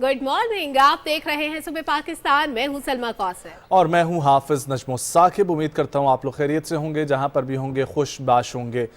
Good morning. आप देख रहे हैं सुबह पाकिस्तान। मैं हूं सलमा कौसर और मैं हूं हाफिज नजमो साकिब। उम्मीद करता हूं आप लोग खैरियत से होंगे, जहां पर भी होंगे खुशबाश होंगे।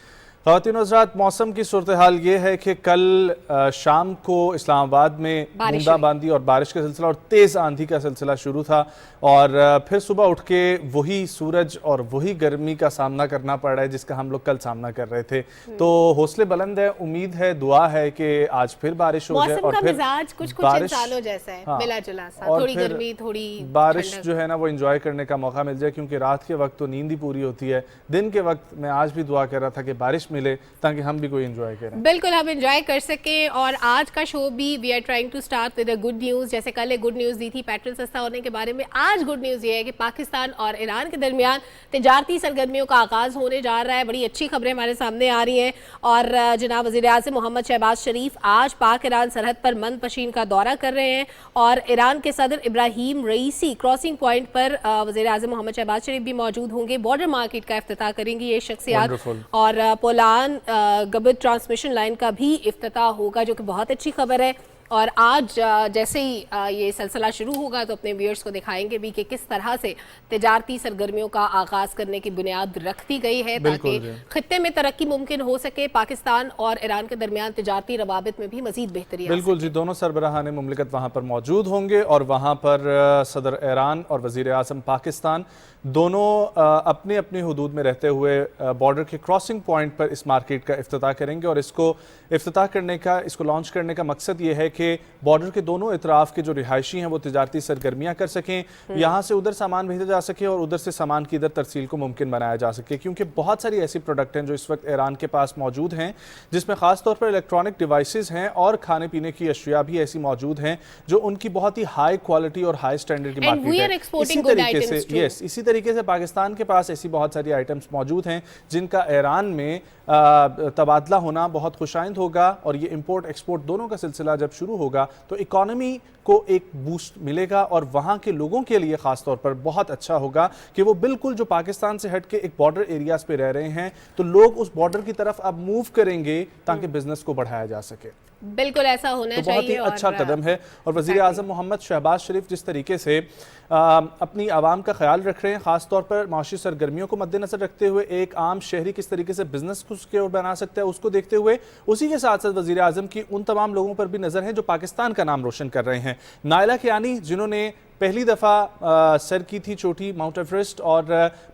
ख़वातीन हज़रात, मौसम की सूरत हाल ये है कि कल शाम को इस्लामाबाद में बूंदाबांदी और बारिश का सिलसिला और तेज़ आंधी का सिलसिला शुरू था और फिर सुबह उठ के वही सूरज और वही गर्मी का सामना करना पड़ रहा है जिसका हम लोग कल सामना कर रहे थे। तो हौसले बुलंद है, उम्मीद है, दुआ है कि आज फिर बारिश हो जाए और फिर मिजाज कुछ इंसानों जैसा है, हाँ, मिला जुला सा, और थोड़ी फिर गर्मी थोड़ी बारिश जो है ना वो एंजॉय करने का मौका मिल जाए, क्योंकि रात के वक्त तो नींद ही पूरी होती है। दिन के वक्त मैं आज भी दुआ कर रहा था कि बारिश मिले ताकि हम भी कोई एंजॉय करें। बिल्कुल, हम एंजॉय कर सके। और आज का शो भी we are trying to start with a good news. जैसे कल एक गुड न्यूज़ दी थी पेट्रोल सस्ता होने के बारे में, आज गुड न्यूज़ ये है कि पाकिस्तान और ईरान के दरमियान तिजारती सरगर्मियों का आगाज़ होने जा रहा है। बड़ी अच्छी खबरें हमारे सामने आ रही हैं। और जनाब वज़ीर आज़म मोहम्मद शहबाज शरीफ आज पाक ईरान सरहद पर मंद पशीन का दौरा कर रहे हैं और ईरान के सदर इब्राहिम रईसी क्रॉसिंग पॉइंट पर वज़ीर आज़म मोहम्मद शहबाज शरीफ भी मौजूद होंगे। बॉर्डर मार्केट का इफ्तिताह करेंगी ये शख्सियत और पोलान गबत ट्रांसमिशन लाइन का भी इफ्तिताह होगा, जो कि बहुत अच्छी खबर है। और आज जैसे ही ये सिलसिला शुरू होगा तो अपने व्यूअर्स को दिखाएंगे भी कि किस तरह से तिजारती सरगर्मियों का आगाज़ करने की बुनियाद रख दी गई है ताकि खित्ते में तरक्की मुमकिन हो सके। पाकिस्तान और ईरान के दरमियान तिजारती रवाबित में भी मजीद बेहतरी। बिल्कुल जी, दोनों सरबराहान मुमलिकत वहाँ पर मौजूद होंगे और वहाँ पर सदर ईरान और वज़ीर आज़म पाकिस्तान दोनों अपनी अपनी हदूद में रहते हुए बॉर्डर के क्रॉसिंग पॉइंट पर इस मार्केट का इफ्तिताह करेंगे। और इसको इफ्तिताह करने का, इसको लॉन्च करने का मकसद ये है कि बॉर्डर के दोनों इतराफ के जो रिहायशी हैं वो तिजारती सरगर्मियाँ कर सकें, यहाँ से उधर सामान भेजा जा सके और उधर से सामान की इधर तरसील को मुमकिन बनाया जा सके। क्योंकि बहुत सारी ऐसी प्रोडक्ट हैं जो इस वक्त ईरान के पास मौजूद हैं, जिसमें ख़ास तौर पर इलेक्ट्रॉनिक डिवाइसेस हैं और खाने पीने की अशिया भी ऐसी मौजूद हैं जो उनकी बहुत ही हाई क्वालिटी और हाई स्टैंडर्ड की मार्केट है। इसी तरीके से पाकिस्तान के पास ऐसी बहुत सारी आइटम्स मौजूद हैं जिनका ईरान में तबादला होना बहुत खुशाइंद होगा। और ये इंपोर्ट एक्सपोर्ट दोनों का सिलसिला जब शुरू होगा तो इकॉनमी को एक बूस्ट मिलेगा और वहाँ के लोगों के लिए ख़ास तौर पर बहुत अच्छा होगा कि वो बिल्कुल जो पाकिस्तान से हट के एक बॉर्डर एरियाज़ पे रह रहे हैं तो लोग उस बॉर्डर की तरफ अब मूव करेंगे ताकि बिजनेस को बढ़ाया जा सके। बिल्कुल ऐसा होना चाहिए। बहुत ही अच्छा कदम है। और वज़ीर आज़म मोहम्मद शहबाज शरीफ जिस तरीके से अपनी आवाम का ख्याल रख रहे हैं, ख़ास तौर पर माशी सरगर्मियों को मद्देनजर रखते हुए एक आम शहरी किस तरीके से बिजनेस को उसके ओर बना सकता है उसको देखते हुए, उसी के साथ साथ वज़ीर आज़म की उन तमाम लोगों पर भी नज़र है जो पाकिस्तान का नाम रोशन कर रहे हैं। नायला कियानी जिन्होंने पहली दफ़ा सर की थी चोटी माउंट एवरेस्ट और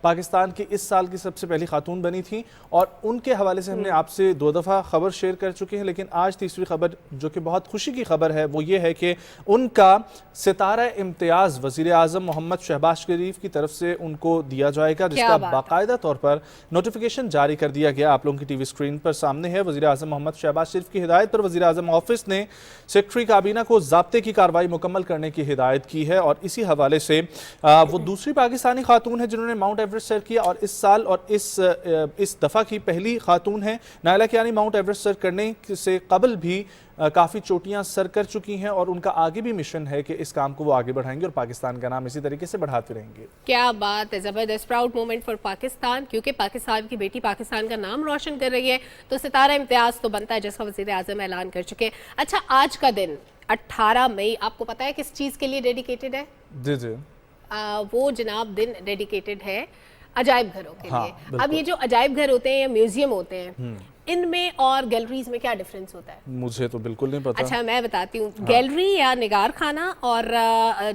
पाकिस्तान की इस साल की सबसे पहली खातून बनी थी, और उनके हवाले से हमने आपसे 2 दफ़ा खबर शेयर कर चुके हैं, लेकिन आज तीसरी खबर जो कि बहुत खुशी की खबर है वो ये है कि उनका सितारा इम्तियाज़ वज़ीर आज़म मोहम्मद शहबाज शरीफ की तरफ से उनको दिया जाएगा, जिसका बाकायदा तौर पर नोटिफिकेशन जारी कर दिया गया। आप लोगों की टीवी स्क्रीन पर सामने है। वज़ीर आज़म मोहम्मद शहबाज शरीफ की हिदायत पर वज़ीर आज़म ऑफिस ने सेक्रेटरी काबीना को ज़ाब्ते की कार्रवाई मुकम्मल करने की हिदायत की है और इसी हवाले से वो दूसरी पाकिस्तानी खातून है जिन्होंने माउंट एवरेस्ट सर किया और इस साल और इस दफ़ा की पहली खातून है। नायला कियानी माउंट एवरेस्ट सर करने से कबल भी काफ़ी चोटियां सर कर चुकी हैं और उनका आगे भी मिशन है कि इस काम को वो आगे बढ़ाएंगे और पाकिस्तान का नाम इसी तरीके से बढ़ाते रहेंगे। क्या बात है, ज़बरदस्त प्राउड मोमेंट फॉर पाकिस्तान, क्योंकि पाकिस्तान की बेटी पाकिस्तान का नाम रोशन कर रही है तो सितारा इम्तियाज़ तो बनता है, जिसका वज़ीर आज़म ऐलान कर चुके। अच्छा, आज का दिन 18 मई आपको पता है किस चीज़ के लिए डेडिकेटेड है? जी जी, वो जनाब दिन डेडिकेटेड है अजायब घरों के लिए। अब ये जो अजायब घर होते हैं या म्यूजियम होते हैं, इनमें और गैलरीज में क्या डिफरेंस होता है? मुझे तो बिल्कुल नहीं पता। अच्छा, मैं बताती हूँ। गैलरी या निगार खाना और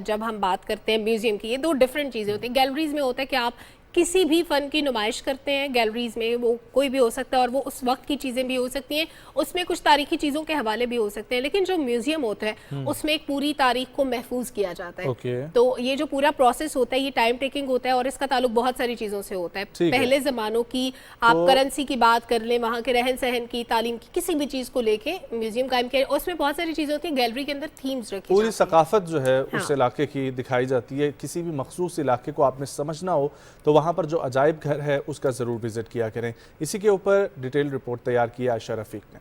जब हम बात करते हैं म्यूजियम की, ये 2 डिफरेंट चीज़ें होती हैं। गैलरीज में होता है कि आप किसी भी फ़न की नुमाइश करते हैं गैलरीज में, वो कोई भी हो सकता है और वो उस वक्त की चीज़ें भी हो सकती हैं, उसमें कुछ तारीखी चीज़ों के हवाले भी हो सकते हैं। लेकिन जो म्यूजियम होता है उसमें एक पूरी तारीख को महफूज किया जाता है। तो ये जो पूरा प्रोसेस होता है ये टाइम टेकिंग होता है और इसका ताल्लुक बहुत सारी चीज़ों से होता है। पहले ज़मानों की आप करेंसी की बात कर लें, वहाँ के रहन सहन की, तालीम की, किसी भी चीज़ को लेके म्यूजियम कायम किया, उसमें बहुत सारी चीज़ें होती हैं। गैलरी के अंदर थीम्स रखी, पूरी सकाफत जो है उस इलाके की दिखाई जाती है। किसी भी मखसूस इलाके को आपने समझना हो तो वहाँ पर जो अजायब घर है उसका ज़रूर विजिट किया करें। इसी के ऊपर डिटेल रिपोर्ट तैयार की आयशा रफीक ने।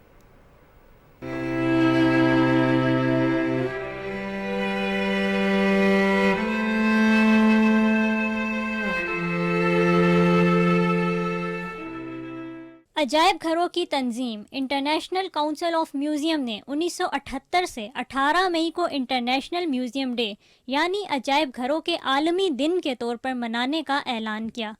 अजायब घरों की तंजीम इंटरनेशनल काउंसिल ऑफ म्यूज़ियम ने 1978 से 18 मई को इंटरनेशनल म्यूज़ियम डे यानी अजायब घरों के आलमी दिन के तौर पर मनाने का ऐलान किया,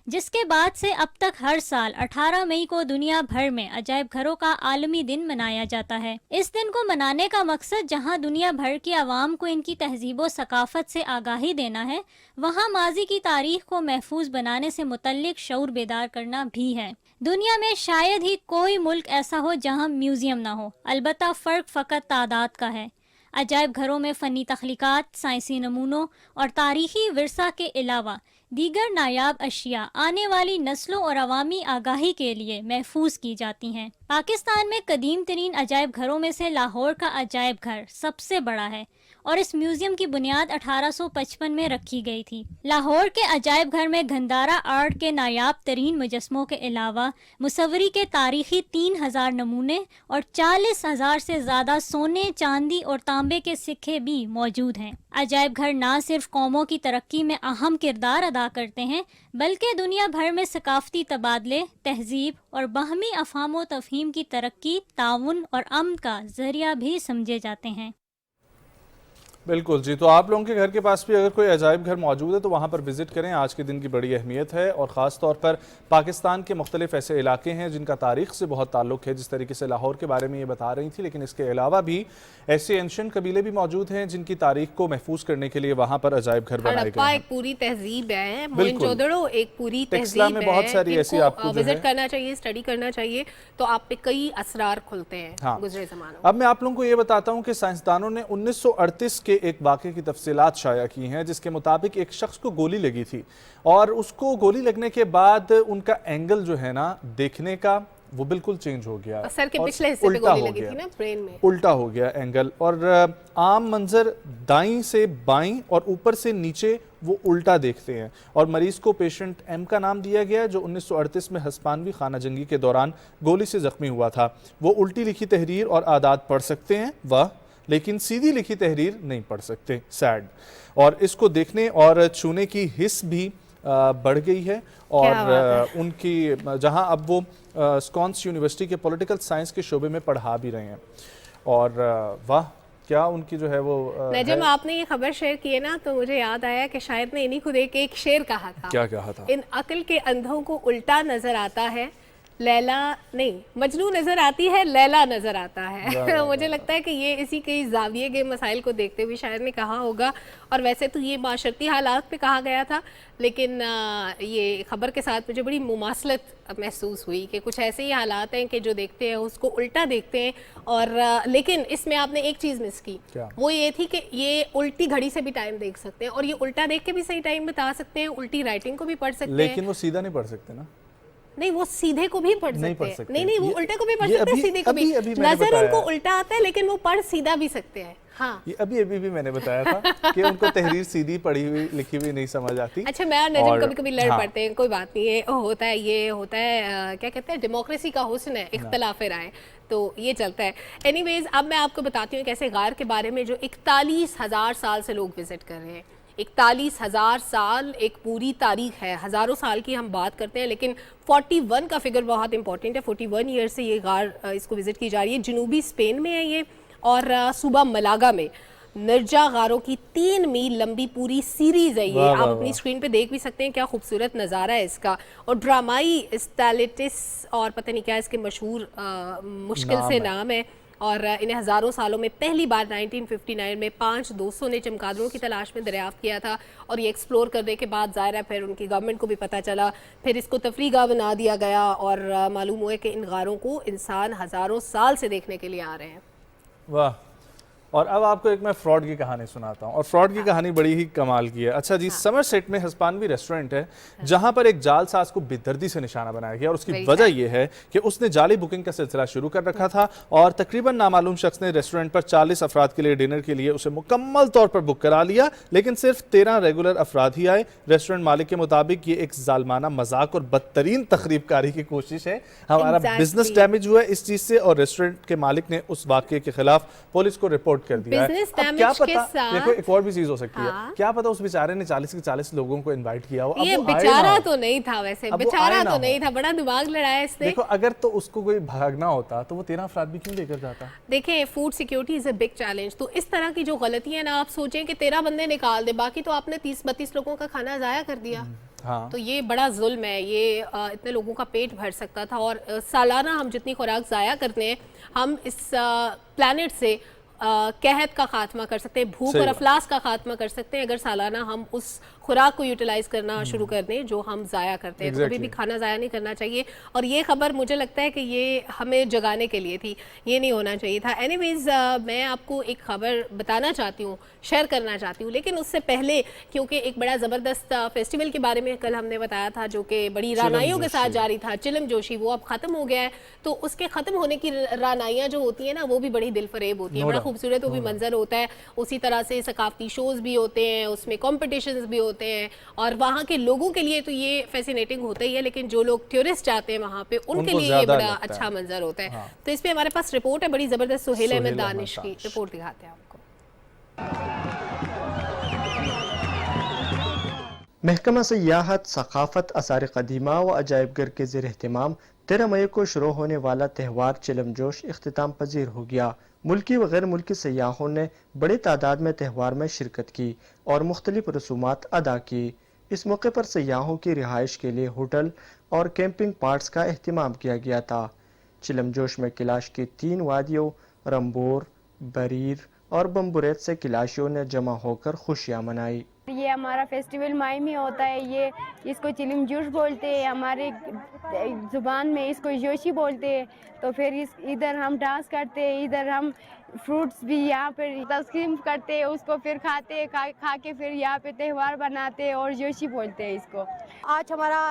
जिसके बाद से अब तक हर साल 18 मई को दुनिया भर में अजायब घरों का आलमी दिन मनाया जाता है। इस दिन को मनाने का मकसद जहां दुनिया भर की आवाम को इनकी तहजीब व सकाफत से आगाही देना है, वहां माजी की तारीख को महफूज बनाने से मुतल्लिक शऊर बेदार करना भी है। दुनिया में शायद ही कोई मुल्क ऐसा हो जहां म्यूज़ियम ना हो, अलबत्ता फ़र्क फ़कत तादाद का है। अजायब घरों में फ़नी तख्लीक़ात, साइंसी नमूनों और तारीख़ी विरसा के अलावा दीगर नायाब अशिया आने वाली नस्लों और अवामी आगाही के लिए महफूज की जाती हैं। पाकिस्तान में कदीम तरीन अजायब घरों में से लाहौर का अजायब घर सबसे बड़ा है और इस म्यूज़ियम की बुनियाद 1855 में रखी गई थी। लाहौर के अजायब घर में गंदारा आर्ट के नायाब तरीन मुजस्मों के अलावा मुसव्वरी के तारीख़ी 3000 नमूने और 40,000 से ज़्यादा सोने, चांदी और तांबे के सिक्के भी मौजूद हैं। अजायब घर ना सिर्फ कौमों की तरक्की में अहम किरदार अदा करते हैं, बल्कि दुनिया भर में सकाफती तबादले, तहजीब और बाहमी अफ़हाम व तफ़हीम की तरक्की, ताउन और अमन का ज़रिया भी समझे जाते हैं। बिल्कुल जी, तो आप लोगों के घर के पास भी अगर कोई अजायब घर मौजूद है तो वहाँ पर विज़िट करें। आज के दिन की बड़ी अहमियत है और ख़ास तौर पर पाकिस्तान के मुख्तलिफ ऐसे इलाके हैं जिनका तारीख़ से बहुत ताल्लुक़ है, जिस तरीके से लाहौर के बारे में ये बता रही थी, लेकिन इसके अलावा भी ऐसे एंशिएंट कबीले भी मौजूद हैं जिनकी तारीख़ को महफूज करने के लिए वहाँ पर अजायब घर बनाए गए हैं। एक पूरी तहजीब है, मोहनजोदड़ो एक पूरी टेक्सला तहजीब में है, बहुत सारी ऐसी आपको विजिट करना चाहिए, स्टडी करना चाहिए, तो आप पे कई असरार खुलते हैं। हाँ। गुजरे ज़मानों। अब मैं आप लोगों को ये बताता हूँ कि साइंसदानों ने 1938 के एक वाक़े की तफसीलात शाया की हैं, जिसके मुताबिक एक शख्स को गोली लगी थी और उसको गोली लगने के बाद उनका एंगल जो है ना देखने का वो बिल्कुल चेंज हो गया, सर के पिछले हिस्से पे गोली लगी थी ना, ब्रेन में उल्टा हो गया एंगल, और आम मंजर दाईं से बाईं और ऊपर से नीचे वो उल्टा देखते हैं। और मरीज को पेशेंट एम का नाम दिया गया, जो 1938 में हस्पानवी खाना जंगी के दौरान गोली से जख्मी हुआ था। वो उल्टी लिखी तहरीर और आदात पढ़ सकते हैं, वाह, लेकिन सीधी लिखी तहरीर नहीं पढ़ सकते, सैड। और इसको देखने और छूने की हिस्स भी बढ़ गई है और उनकी जहां अब वो स्कॉन्स यूनिवर्सिटी के पॉलिटिकल साइंस के शोबे में पढ़ा भी रहे हैं। और वाह, क्या उनकी जो है वो नजम, आपने ये खबर शेयर की है ना, तो मुझे याद आया कि शायद ने इन्हीं खुद एक शेर कहा था। क्या कहा था? इन अक्ल के अंधों को उल्टा नजर आता है, लैला नहीं मजनू नजर आती है, लैला नजर आता है। मुझे लगता है कि ये इसी के जाविये के मसाइल को देखते हुए शायर ने कहा होगा। और वैसे तो ये माशरती हालात पे कहा गया था, लेकिन ये खबर के साथ मुझे बड़ी मुमासलत महसूस हुई कि कुछ ऐसे ही हालात हैं कि जो देखते हैं उसको उल्टा देखते हैं। और लेकिन इसमें आपने एक चीज़ मिस की, वो ये थी कि ये उल्टी घड़ी से भी टाइम देख सकते हैं और ये उल्टा देख के भी सही टाइम बता सकते हैं, उल्टी राइटिंग को भी पढ़ सकते हैं। लेकिन वो सीधा नहीं पढ़ सकते ना? नहीं, वो सीधे को भी पढ़ सकते हैं। नहीं, वो उल्टे को भी पढ़ सकते हैं, सीधे को भी। नजर उनको उल्टा आता है लेकिन वो पढ़ सीधा भी सकते हैं। हाँ, ये अभी भी मैंने बताया था कि उनको तहरीर सीधी पढ़ी हुई लिखी हुई नहीं समझ आती। अच्छा, मैं और नजम कभी कभी लड़ पड़ते हैं, कोई बात नहीं है, होता है, ये होता है, क्या कहते हैं, डेमोक्रेसी का हुस्न है, इख्तलाफ राय, तो ये चलता है। एनीवेज, अब मैं आपको बताती हूँ कैसे गार के बारे में जो 41,000 साल से लोग विजिट कर रहे हैं। 41,000 साल एक पूरी तारीख है, हज़ारों साल की हम बात करते हैं, लेकिन 41 का फिगर बहुत इंपॉर्टेंट है। 41 ईयर से ये गार इसको विज़िट की जा रही है। जनूबी स्पेन में है ये और सूबा मलागा में नर्जा गारों की 3 मील लंबी पूरी सीरीज है ये। आप अपनी स्क्रीन पे देख भी सकते हैं, क्या खूबसूरत नज़ारा है इसका। और ड्रामाई स्टैलिटिस और पता नहीं क्या इसके मशहूर मुश्किल से नाम है। और इन्हें हज़ारों सालों में पहली बार 1959 में 5 दोस्तों ने चमगादड़ों की तलाश में दरियाफ्त किया था और ये एक्सप्लोर करने के बाद ज़ाहिर है फिर उनकी गवर्नमेंट को भी पता चला, फिर इसको तफरीगाह बना दिया गया और मालूम हुआ कि इन गारों को इंसान हज़ारों साल से देखने के लिए आ रहे हैं। वाह। और अब आपको एक मैं फ्रॉड की कहानी सुनाता हूँ और फ्रॉड की कहानी बड़ी ही कमाल की है। अच्छा जी, समरसेट में हस्पानवी रेस्टोरेंट है जहाँ पर एक जालसाज को बेदर्दी से निशाना बनाया गया और उसकी वजह यह है कि उसने जाली बुकिंग का सिलसिला शुरू कर रखा था और तकरीबन नामालूम शख्स ने रेस्टोरेंट पर 40 अफराद के लिए डिनर के लिए उसे मुकम्मल तौर पर बुक करा लिया, लेकिन सिर्फ 13 रेगुलर अफराद ही आए। रेस्टोरेंट मालिक के मुताबिक ये एक जालमाना मजाक और बदतरीन तखरीबकारी की कोशिश है। हमारा बिजनेस डैमेज हुआ है इस चीज़ से और रेस्टोरेंट के मालिक ने उस वाक़े के खिलाफ पुलिस को रिपोर्ट पुट कर दिया है। Business अब क्या damage के पता, साथ- देखो एक और भी चीज हो सकती हाँ। है, क्या पता उस बेचारे ने 40 के 40 लोगों को इनवाइट किया हो, अब ये वो आए ना बेचारा हो। तो नहीं था वैसे, अब वो बेचारा आए ना तो हो। नहीं था, बड़ा दिमाग लड़ाया इसने। देखो अगर तो उसको कोई भागना होता तो वो 13 अफराद भी क्यों लेकर जाता। देखें, food security is a big challenge. तो इस तरह की जो गलतियां ना, आप सोचें कि 13 बंदे निकाल दे, बाकी तो आपने 30-32 लोगों का खाना ज़ाया कर दिया। हाँ तो ये बड़ा जुल्म है, ये इतने लोगों का पेट भर सकता था। और सालाना हम जितनी खुराक ज़ाया करते हैं, हम इस प्लानट से कहत का खात्मा कर सकते हैं, भूख सही और बात। अफलास का खात्मा कर सकते हैं अगर सालाना हम उस खुराक को यूटिलाइज करना शुरू कर दें जो हम ज़ाया करते हैं। तो कभी भी Exactly. खाना ज़ाया नहीं करना चाहिए। और ये खबर मुझे लगता है कि ये हमें जगाने के लिए थी, ये नहीं होना चाहिए था। एनीवेज मैं आपको एक खबर बताना चाहती हूँ, शेयर करना चाहती हूँ, लेकिन उससे पहले क्योंकि एक बड़ा ज़बरदस्त फेस्टिवल के बारे में कल हमने बताया था जो कि बड़ी रानाइयों के साथ जारी था, चिलम जोशी, वो अब ख़त्म हो गया है। तो उसके ख़त्म होने की रानाइयाँ जो होती हैं ना, वो भी बड़ी दिलफरेब होती हैं, बड़ा खूबसूरत वो भी मंजर होता है। उसी तरह से सकाफती शोज़ भी होते हैं, उसमें कॉम्पिटिशन्स भी होते हैं, और वहाँ के लोगों के लिए तो ये फैसिनेटिंग होता ही है, लेकिन जो लोग टूरिस्ट जाते हैं वहाँ पे उनके उनको लिए ये ज़्यादा बड़ा लगता है। अच्छा मंजर होता है। हाँ। तो इस पे हमारे पास रिपोर्ट है बड़ी ज़बरदस्त, सुहेल अहमद सुहेल अहमद दानिश की दानिश। रिपोर्ट दिखाते हैं आपको। महकमा सयाहत, सकाफत, आसार कदीमा व अजायबगर के ज़ेर एहतमाम 13 मई को शुरू होने वाला त्यौहार चिलम जोश इख्तिताम पजीर हो गया। मुल्की व गैर मुल्की सयाहों ने बड़ी तादाद में त्यौहार में शिरकत की और मुख्तलिफ रसूमात अदा की। इस मौके पर सयाहों की रिहाइश के लिए होटल और कैंपिंग पार्ट्स का अहतमाम किया गया था। चिलम जोश में किलाश की 3 वादियों रंबोर, बरीर और बम्बुरेत से किलाशियों ने जमा होकर खुशियाँ मनाई। ये हमारा फेस्टिवल माई में होता है, ये इसको चिलिम जोश बोलते हैं, हमारे ज़ुबान में इसको जोशी बोलते हैं। तो फिर इधर हम डांस करते हैं, इधर हम फ्रूट्स भी यहाँ पर तस्कीम करते हैं, उसको फिर खाते हैं, खा के फिर यहाँ पे त्यौहार बनाते हैं और जोशी बोलते हैं इसको। आज हमारा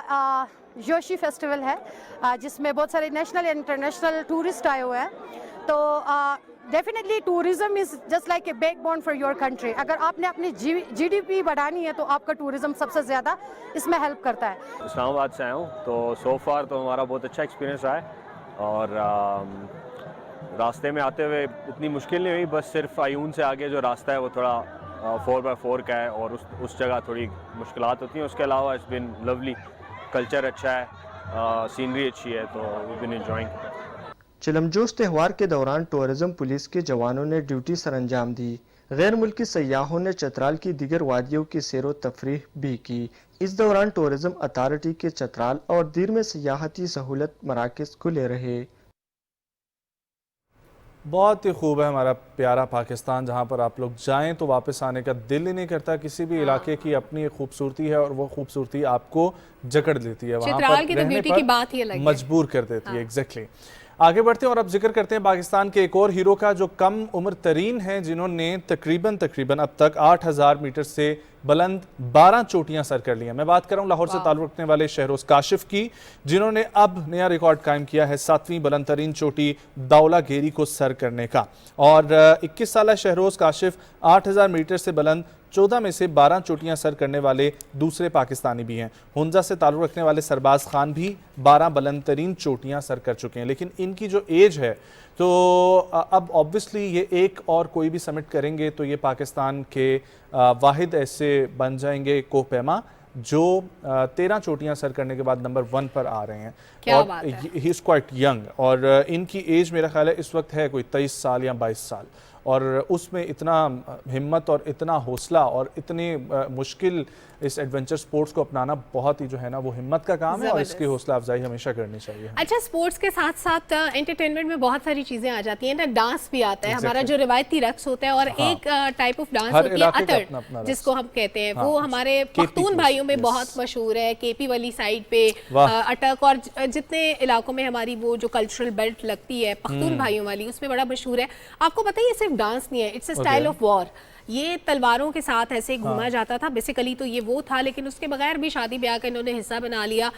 जोशी फेस्टिवल है जिसमें बहुत सारे नेशनल एंड इंटरनेशनल टूरिस्ट आए हुए हैं। तो definitely tourism is just like a backbone for your country. अगर आपने अपनी जीडीपी बढ़ानी है तो आपका टूरिज्म सबसे ज़्यादा इसमें हेल्प करता है। इस्लामाबाद से आया हूँ, तो सो फार तो हमारा बहुत अच्छा एक्सपीरियंस रहा है। और रास्ते में आते हुए इतनी मुश्किल नहीं हुई, बस सिर्फ आयून से आगे जो रास्ता है वो थोड़ा 4x4 का है और उस जगह थोड़ी मुश्किलात होती हैं। उसके अलावा इट्स बिन लवली, कल्चर अच्छा है, सीनरी अच्छी है, तो वी बिन एंजॉयिंग। चिलम जोश त्यौहार के दौरान टूरिज्म पुलिस के जवानों ने ड्यूटी सरअंजाम दी। गैर मुल्की सयाहों ने चतराल की दीगर वादियों की सैरो तफरीह भी की। इस दौरान टूरिज्म अथॉरिटी के चतराल और दीर में सियाहती सहूलत मराकज़ खुले रहे। बहुत ही खूब है हमारा प्यारा पाकिस्तान, जहाँ पर आप लोग जाएं तो वापस आने का दिल ही नहीं करता। किसी भी इलाके की अपनी एक खूबसूरती है और वो खूबसूरती आपको जकड़ लेती है, वहाँ चित्राल पर की तो रहने ब्यूटी पर की बात ही अलग है। मजबूर कर देती है। एग्जैक्टली। आगे बढ़ते हैं और अब जिक्र करते हैं पाकिस्तान के एक और हीरो का जो कम उम्र तरीन है, जिन्होंने तकरीबन अब तक 8000 मीटर से बुलंद 12 चोटियां सर कर ली हैं। मैं बात कर रहा हूं लाहौर से ताल्लुक़ रखने वाले शहरोज काशिफ की, जिन्होंने अब नया रिकॉर्ड कायम किया है 7वीं बुलंद तरीन चोटी दौला गेरी को सर करने का। और 21 साल शहरोज काशिफ 8000 मीटर से बुलंद 14 में से 12 चोटियां सर करने वाले दूसरे पाकिस्तानी भी हैं। हुंजा से ताल्लुक़ रखने वाले सरबाज खान भी 12 बुलंद तरीन चोटियां सर कर चुके हैं, लेकिन इनकी जो एज है तो अब ऑब्वियसली ये एक और कोई भी समिट करेंगे तो ये पाकिस्तान के वाहिद ऐसे बन जाएंगे कोहपैमा जो 13 चोटियां सर करने के बाद नंबर 1 पर आ रहे हैं। क्या बात है। ही इज़ क्वाइट यंग और इनकी एज मेरा ख्याल है इस वक्त है कोई 23 साल या 22 साल, और उसमें इतना हिम्मत और इतना हौसला और इतनी मुश्किल इस एडवेंचर स्पोर्ट्स को अपनाना बहुत ही जो है ना वो हिम्मत का काम है, और इसकी हौसला अफजाई हमेशा करनी चाहिए। अच्छा, स्पोर्ट्स के साथ साथ एंटरटेनमेंट में बहुत सारी चीजें आ जाती हैं ना, डांस भी आता है। हमारा जो रिवायती रक्स होता है और एक टाइप ऑफ डांस होती है अतर, जिसको हम कहते हैं, वो हमारे पख्तून भाइयों में बहुत मशहूर है। केपी वाली साइड पे अटक और जितने इलाकों में हमारी वो जो कल्चरल बेल्ट लगती है पख्तून भाइयों वाली, उसमें बड़ा मशहूर है। आपको पता है ये सिर्फ डांस नहीं है, it's a style of war. ये तलवारों के साथ ऐसे घूमा जाता था बेसिकली, तो ये वो था, लेकिन उसके बगैर भी शादी ब्याह का इन्होंने हिस्सा बना लिया।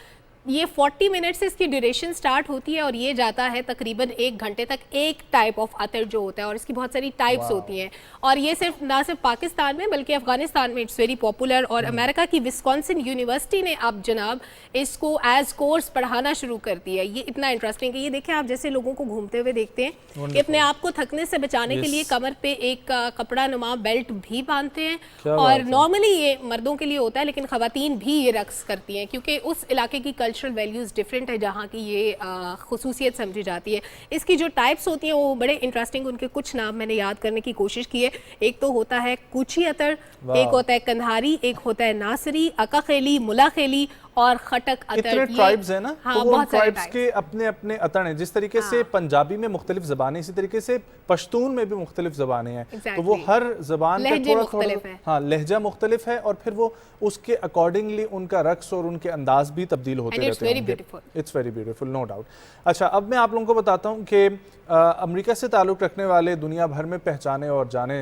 ये 40 मिनट से इसकी ड्यूरेशन स्टार्ट होती है और ये जाता है तकरीबन 1 घंटे तक, एक टाइप ऑफ अतर जो होता है, और इसकी बहुत सारी टाइप्स होती हैं। और ये सिर्फ ना सिर्फ पाकिस्तान में बल्कि अफगानिस्तान में इट्स वेरी पॉपुलर। और अमेरिका की विस्कॉन्सिन यूनिवर्सिटी ने अब जनाब इसको एज कोर्स पढ़ाना शुरू कर दिया है। ये इतना इंटरेस्टिंग है। ये देखें आप, जैसे लोगों को घूमते हुए देखते हैं कि अपने आप को थकने से बचाने के लिए कमर पे एक कपड़ा नुमा बेल्ट भी बांधते हैं। और नॉर्मली ये मर्दों के लिए होता है, लेकिन खवातीन भी ये रक्स करती हैं क्योंकि उस इलाके की कल्चरल वैल्यूज़ डिफरेंट है जहाँ की ये खुसूसियत समझी जाती है। इसकी जो टाइप्स होती हैं वो बड़े इंटरेस्टिंग, उनके कुछ नाम मैंने याद करने की कोशिश की है। एक तो होता है कूची अतर, एक होता है कंधारी, एक होता है नासरी, अकाखेली, मुलाखेली और खटक अतर। इतने ट्राइब्स हैं ना, हाँ, तो वो बहुत सारे ट्राइब्स के अपने अपने अतर हैं। जिस तरीके से पंजाबी में मुख्तलिफ ज़बानें, इसी तरीके से पश्तून में भी मुख्तलिफ ज़बानें हैं। तो वो हर ज़बान का थोड़ा थोड़ा, हाँ, लहजा मुख्तलिफ है और फिर वो उसके अकॉर्डिंगली उनका रक्स और उनके अंदाज भी तब्दील होते रहते हैं। It's very beautiful, no doubt. अच्छा, अब मैं आप लोगों को बताता हूँ कि अमेरिका से ताल्लुक़ रखने वाले, दुनिया भर में पहचाने और जाने,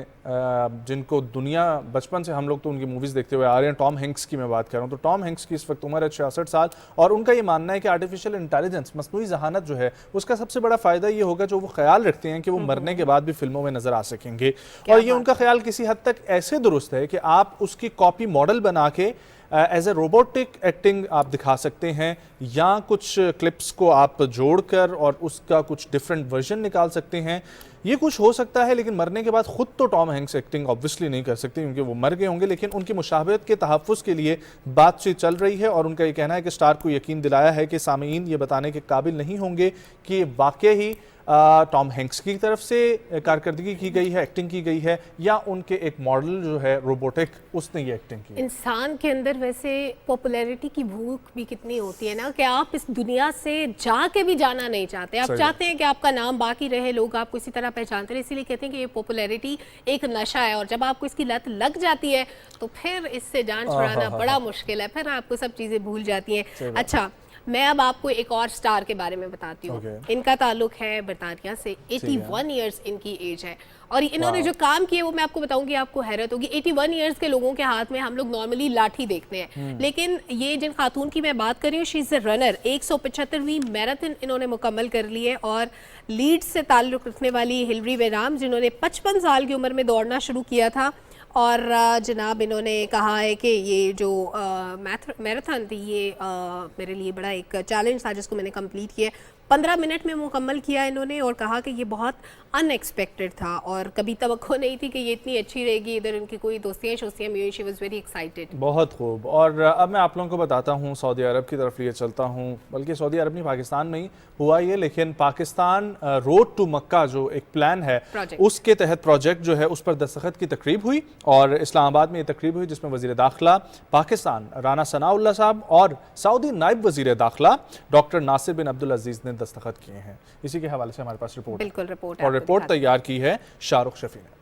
जिनको दुनिया बचपन से हम लोग तो उनकी मूवीज़ देखते हुए आ रहे हैं, टॉम हैंक्स की मैं बात कर रहा हूँ। तो टॉम हैंक्स की इस वक्त उम्र है 66 साल और उनका ये मानना है कि आर्टिफिशियल इंटेलिजेंस, मस्नूई जहानत जो है, उसका सबसे बड़ा फ़ायदा ये होगा जो वो ख्याल रखते हैं कि वो मरने के बाद भी फिल्मों में नज़र आ सकेंगे। और ये उनका ख्याल किसी हद तक ऐसे दुरुस्त है कि आप उसकी कॉपी मॉडल बना के एज ए रोबोटिक एक्टिंग आप दिखा सकते हैं, या कुछ क्लिप्स को आप जोड़कर और उसका कुछ डिफरेंट वर्जन निकाल सकते हैं। ये कुछ हो सकता है, लेकिन मरने के बाद खुद तो टॉम हैंक्स एक्टिंग ऑब्वियसली नहीं कर सकते क्योंकि वो मर गए होंगे, लेकिन उनकी मुशाबहत के तहफ़्फ़ुज़ के लिए बातचीत चल रही है। और उनका ये कहना है कि स्टार को यकीन दिलाया है कि सामीन ये बताने के काबिल नहीं होंगे कि वाकई ही टॉम हैंक्स की तरफ से कारकर्दगी की गई है, एक्टिंग की गई है, या उनके एक मॉडल जो है रोबोटिक, उसने ये एक्टिंग की। इंसान के अंदर वैसे पॉपुलैरिटी की भूख भी कितनी होती है ना, कि आप इस दुनिया से जाके भी जाना नहीं चाहते। आप चाहते हैं कि आपका नाम बाकी रहे, लोग आपको इसी तरह पहचानते रहे। इसीलिए कहते हैं कि ये पॉपुलैरिटी एक नशा है और जब आपको इसकी लत लग जाती है तो फिर इससे जान छुड़ाना बड़ा मुश्किल है, फिर आपको सब चीज़ें भूल जाती हैं। अच्छा, मैं अब आपको एक और स्टार के बारे में बताती हूँ। इनका ताल्लुक है बरतानिया से। 81 ईयर्स इनकी एज है और इन्होंने जो काम किए वो मैं आपको बताऊंगी, आपको हैरत होगी। 81 ईयर्स के लोगों के हाथ में हम लोग नॉर्मली लाठी देखते हैं, लेकिन ये जिन खातून की मैं बात कर रही हूँ, शी इज़ अ रनर। 175वीं मैराथन इन्होंने मुकम्मल कर ली है। और लीड्स से ताल्लुक रखने वाली हिलरी वेराम, जिन्होंने 55 साल की उम्र में दौड़ना शुरू किया था, और जनाब इन्होंने कहा है कि ये जो मैराथन थी ये मेरे लिए बड़ा एक चैलेंज था जिसको मैंने कंप्लीट किया। 15 मिनट में मुकम्मल किया इन्होंने और कहा कि ये बहुत अनएक्सपेक्टेड था और कभी तवक्को नहीं थी कि ये इतनी अच्छी रहेगी। इधर उनकी कोई दोस्तियाँ शोस्तियाँ भी हुई, शी वॉज वेरी एक्साइटेड। बहुत खूब। और अब मैं आप लोगों को बताता हूँ, सऊदी अरब की तरफ लिए चलता हूँ, बल्कि सऊदी अरब नहीं, पाकिस्तान में ही हुआ ये, लेकिन पाकिस्तान रोड टू मक्का जो एक प्लान है उसके तहत प्रोजेक्ट जो है उस पर दस्तखत की तकरीब हुई और इस्लामाबाद में ये तकरीब हुई, जिसमें वज़ीर दाखिला पाकिस्तान राना सनाउल्लाह साहब और सऊदी नायब वज़ीर दाखिला डॉक्टर नासिर बिन अब्दुल अजीज़ ने दस्तखत किए हैं। इसी के हवाले से हमारे पास रिपोर्ट और रिपोर्ट तैयार की है शाहरुख शफी ने।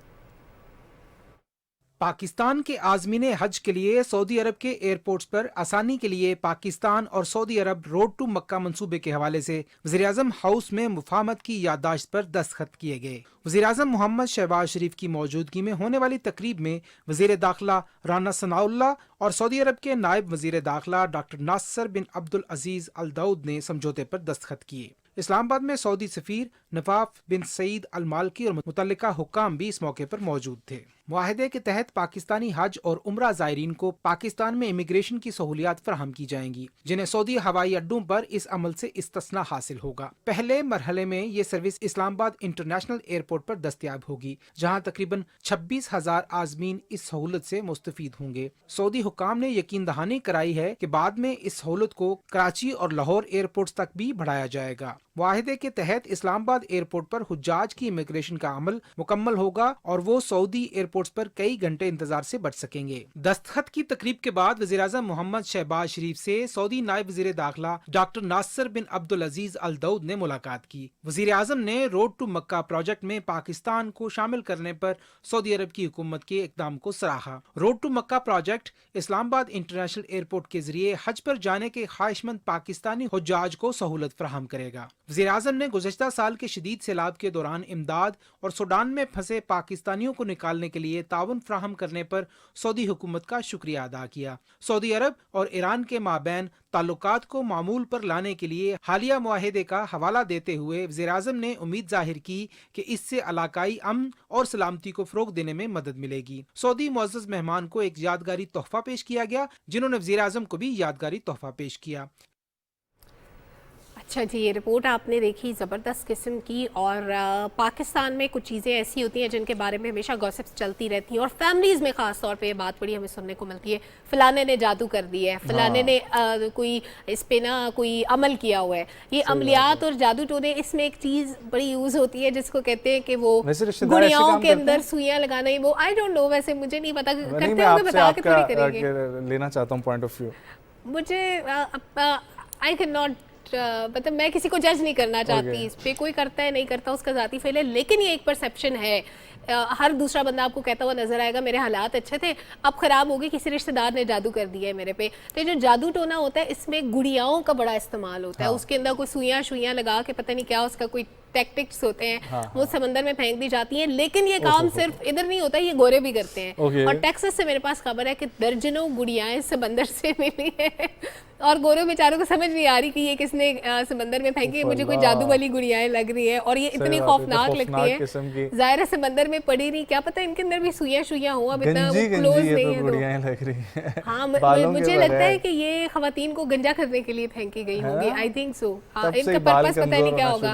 पाकिस्तान के आज़मीने हज के लिए सऊदी अरब के एयरपोर्ट्स पर आसानी के लिए पाकिस्तान और सऊदी अरब रोड टू मक्का मंसूबे के हवाले से वज़ीर-ए-आज़म हाउस में मुफाहमत की याददाश्त पर दस्तखत किए गए। वज़ीर-ए-आज़म मोहम्मद शहबाज शरीफ की मौजूदगी में होने वाली तकरीब में वज़ीर दाखिला राना सनाउल्लाह और सऊदी अरब के नायब वज़ीर दाखिला डॉक्टर नासिर बिन अब्दुल अजीज़ अल दाऊद ने समझौते पर दस्तखत किए। इस्लामाबाद में सऊदी सफ़ीर नवाफ बिन सईद अल मालकी और मुतल्लिका हुक्काम भी इस मौके पर मौजूद थे। मुआहदे के तहत पाकिस्तानी हज और उम्रा ज़ायरीन को पाकिस्तान में इमिग्रेशन की सहूलियात फराहम की जाएंगी, जिन्हें सऊदी हवाई अड्डों पर इस अमल से इस्तिस्ना हासिल होगा। पहले मरहले में ये सर्विस इस्लामाबाद इंटरनेशनल एयरपोर्ट पर दस्तयाब होगी, जहाँ तकरीबन 26,000 आज़मीन इस सहूलत से मुस्तफीद होंगे। सऊदी हुक्काम ने यकीन दहानी कराई है कि बाद में इस सहूलत को कराची और लाहौर एयरपोर्ट तक भी बढ़ाया जाएगा। मुआहदे के तहत इस्लामाबाद एयरपोर्ट पर हुज्जाज की इमिग्रेशन का अमल मुकम्मल होगा और वो सऊदी एयरपोर्ट्स पर कई घंटे इंतजार से बच सकेंगे। दस्तखत की तकरीब के बाद वज़ीर-ए-आज़म मोहम्मद शहबाज शरीफ से सऊदी नायब वज़ीर दाखिला डॉक्टर नासिर बिन अब्दुल अजीज अल दाऊद ने मुलाकात की। वज़ीर-ए-आज़म ने रोड टू मक्का प्रोजेक्ट में पाकिस्तान को शामिल करने पर सऊदी अरब की हुकूमत के इकदाम को सराहा। Road to Makkah project Islamabad international airport के जरिए हज पर जाने के ख्वाहिशमंद पाकिस्तानी हुज्जाज को सहूलत फराहम करेगा। वज़ीर-ए-आज़म ने गुज़श्ता साल के शदीद सैलाब के दौरान इमदाद और सूडान में फंसे पाकिस्तानियों को निकालने के लिए ताउन फ्राहम करने पर सऊदी हुकूमत का शुक्रिया अदा किया। सऊदी अरब और ईरान के माबैन ताल्लुकात को मामूल पर लाने के लिए हालिया मुआहिदे का हवाला देते हुए वज़ीर-ए-आज़म ने उम्मीद जाहिर की कि इससे इलाकाई अमन और सलामती को फ़रोग़ देने में मदद मिलेगी। सऊदी मुअज़्ज़ज़ मेहमान को एक यादगारी तोहफा पेश किया गया, जिन्होंने वज़ीर-ए-आज़म को भी यादगारी तोहफा पेश किया। अच्छा जी, ये रिपोर्ट आपने देखी, ज़बरदस्त किस्म की। और पाकिस्तान में कुछ चीज़ें ऐसी होती हैं जिनके बारे में हमेशा गॉसिप्स चलती रहती हैं और फैमिलीज़ में ख़ास तौर पे ये बात बड़ी हमें सुनने को मिलती है, फ़लाने ने जादू कर दिया है, फ़लाने ने कोई इस पे ना कोई अमल किया हुआ है। ये अमलियात और जादू टोने, इसमें एक चीज़ बड़ी यूज़ होती है जिसको कहते हैं कि वो गुड़ियाओं के अंदर सुइयाँ लगाना ही, वो आई डोंट नो, वैसे मुझे नहीं पता, करते होंगे, बता के थोड़ी करेंगे। लेना चाहता हूँ पॉइंट ऑफ व्यू। मुझे आई कैन नॉट, मतलब मैं किसी को जज नहीं करना चाहती इस पे, कोई करता है नहीं करता उसका ज़ाती फेल है, लेकिन ये एक परसेप्शन है। हर दूसरा बंदा आपको कहता हुआ नजर आएगा मेरे हालात अच्छे थे, अब ख़राब हो गए, किसी रिश्तेदार ने जादू कर दिया है मेरे पे। तो जो जादू टोना होता है इसमें गुड़ियाओं का बड़ा इस्तेमाल होता है। उसके अंदर कोई सुइयाँ लगा के पता नहीं क्या उसका कोई टैक्टिक्स होते हैं, वो समंदर में फेंक दी जाती हैं। लेकिन ये काम सिर्फ इधर नहीं होता, ये गोरे भी करते हैं। और टेक्सास से मेरे पास खबर है कि दर्जनों गुड़ियाएं समंदर से मिली हैं और गोरों बेचारों को समझ नहीं आ रही कि ये किसने समंदर में फेंकी, मुझे कोई जादू वाली गुड़ियाएं लग रही है और ये इतनी खौफनाक लगती है। ज़ाहिर है समंदर में पड़ी नहीं, क्या पता इनके अंदर भी सुइयां हो, अब इतना क्लोज नहीं है गुड़ियाएं लग रही हैं। हाँ, मुझे लगता है कि ये खवातीन को गंजा करने के लिए फेंकी गई होंगी, आई थिंक सो। इनका पर्पस पता नहीं क्या होगा,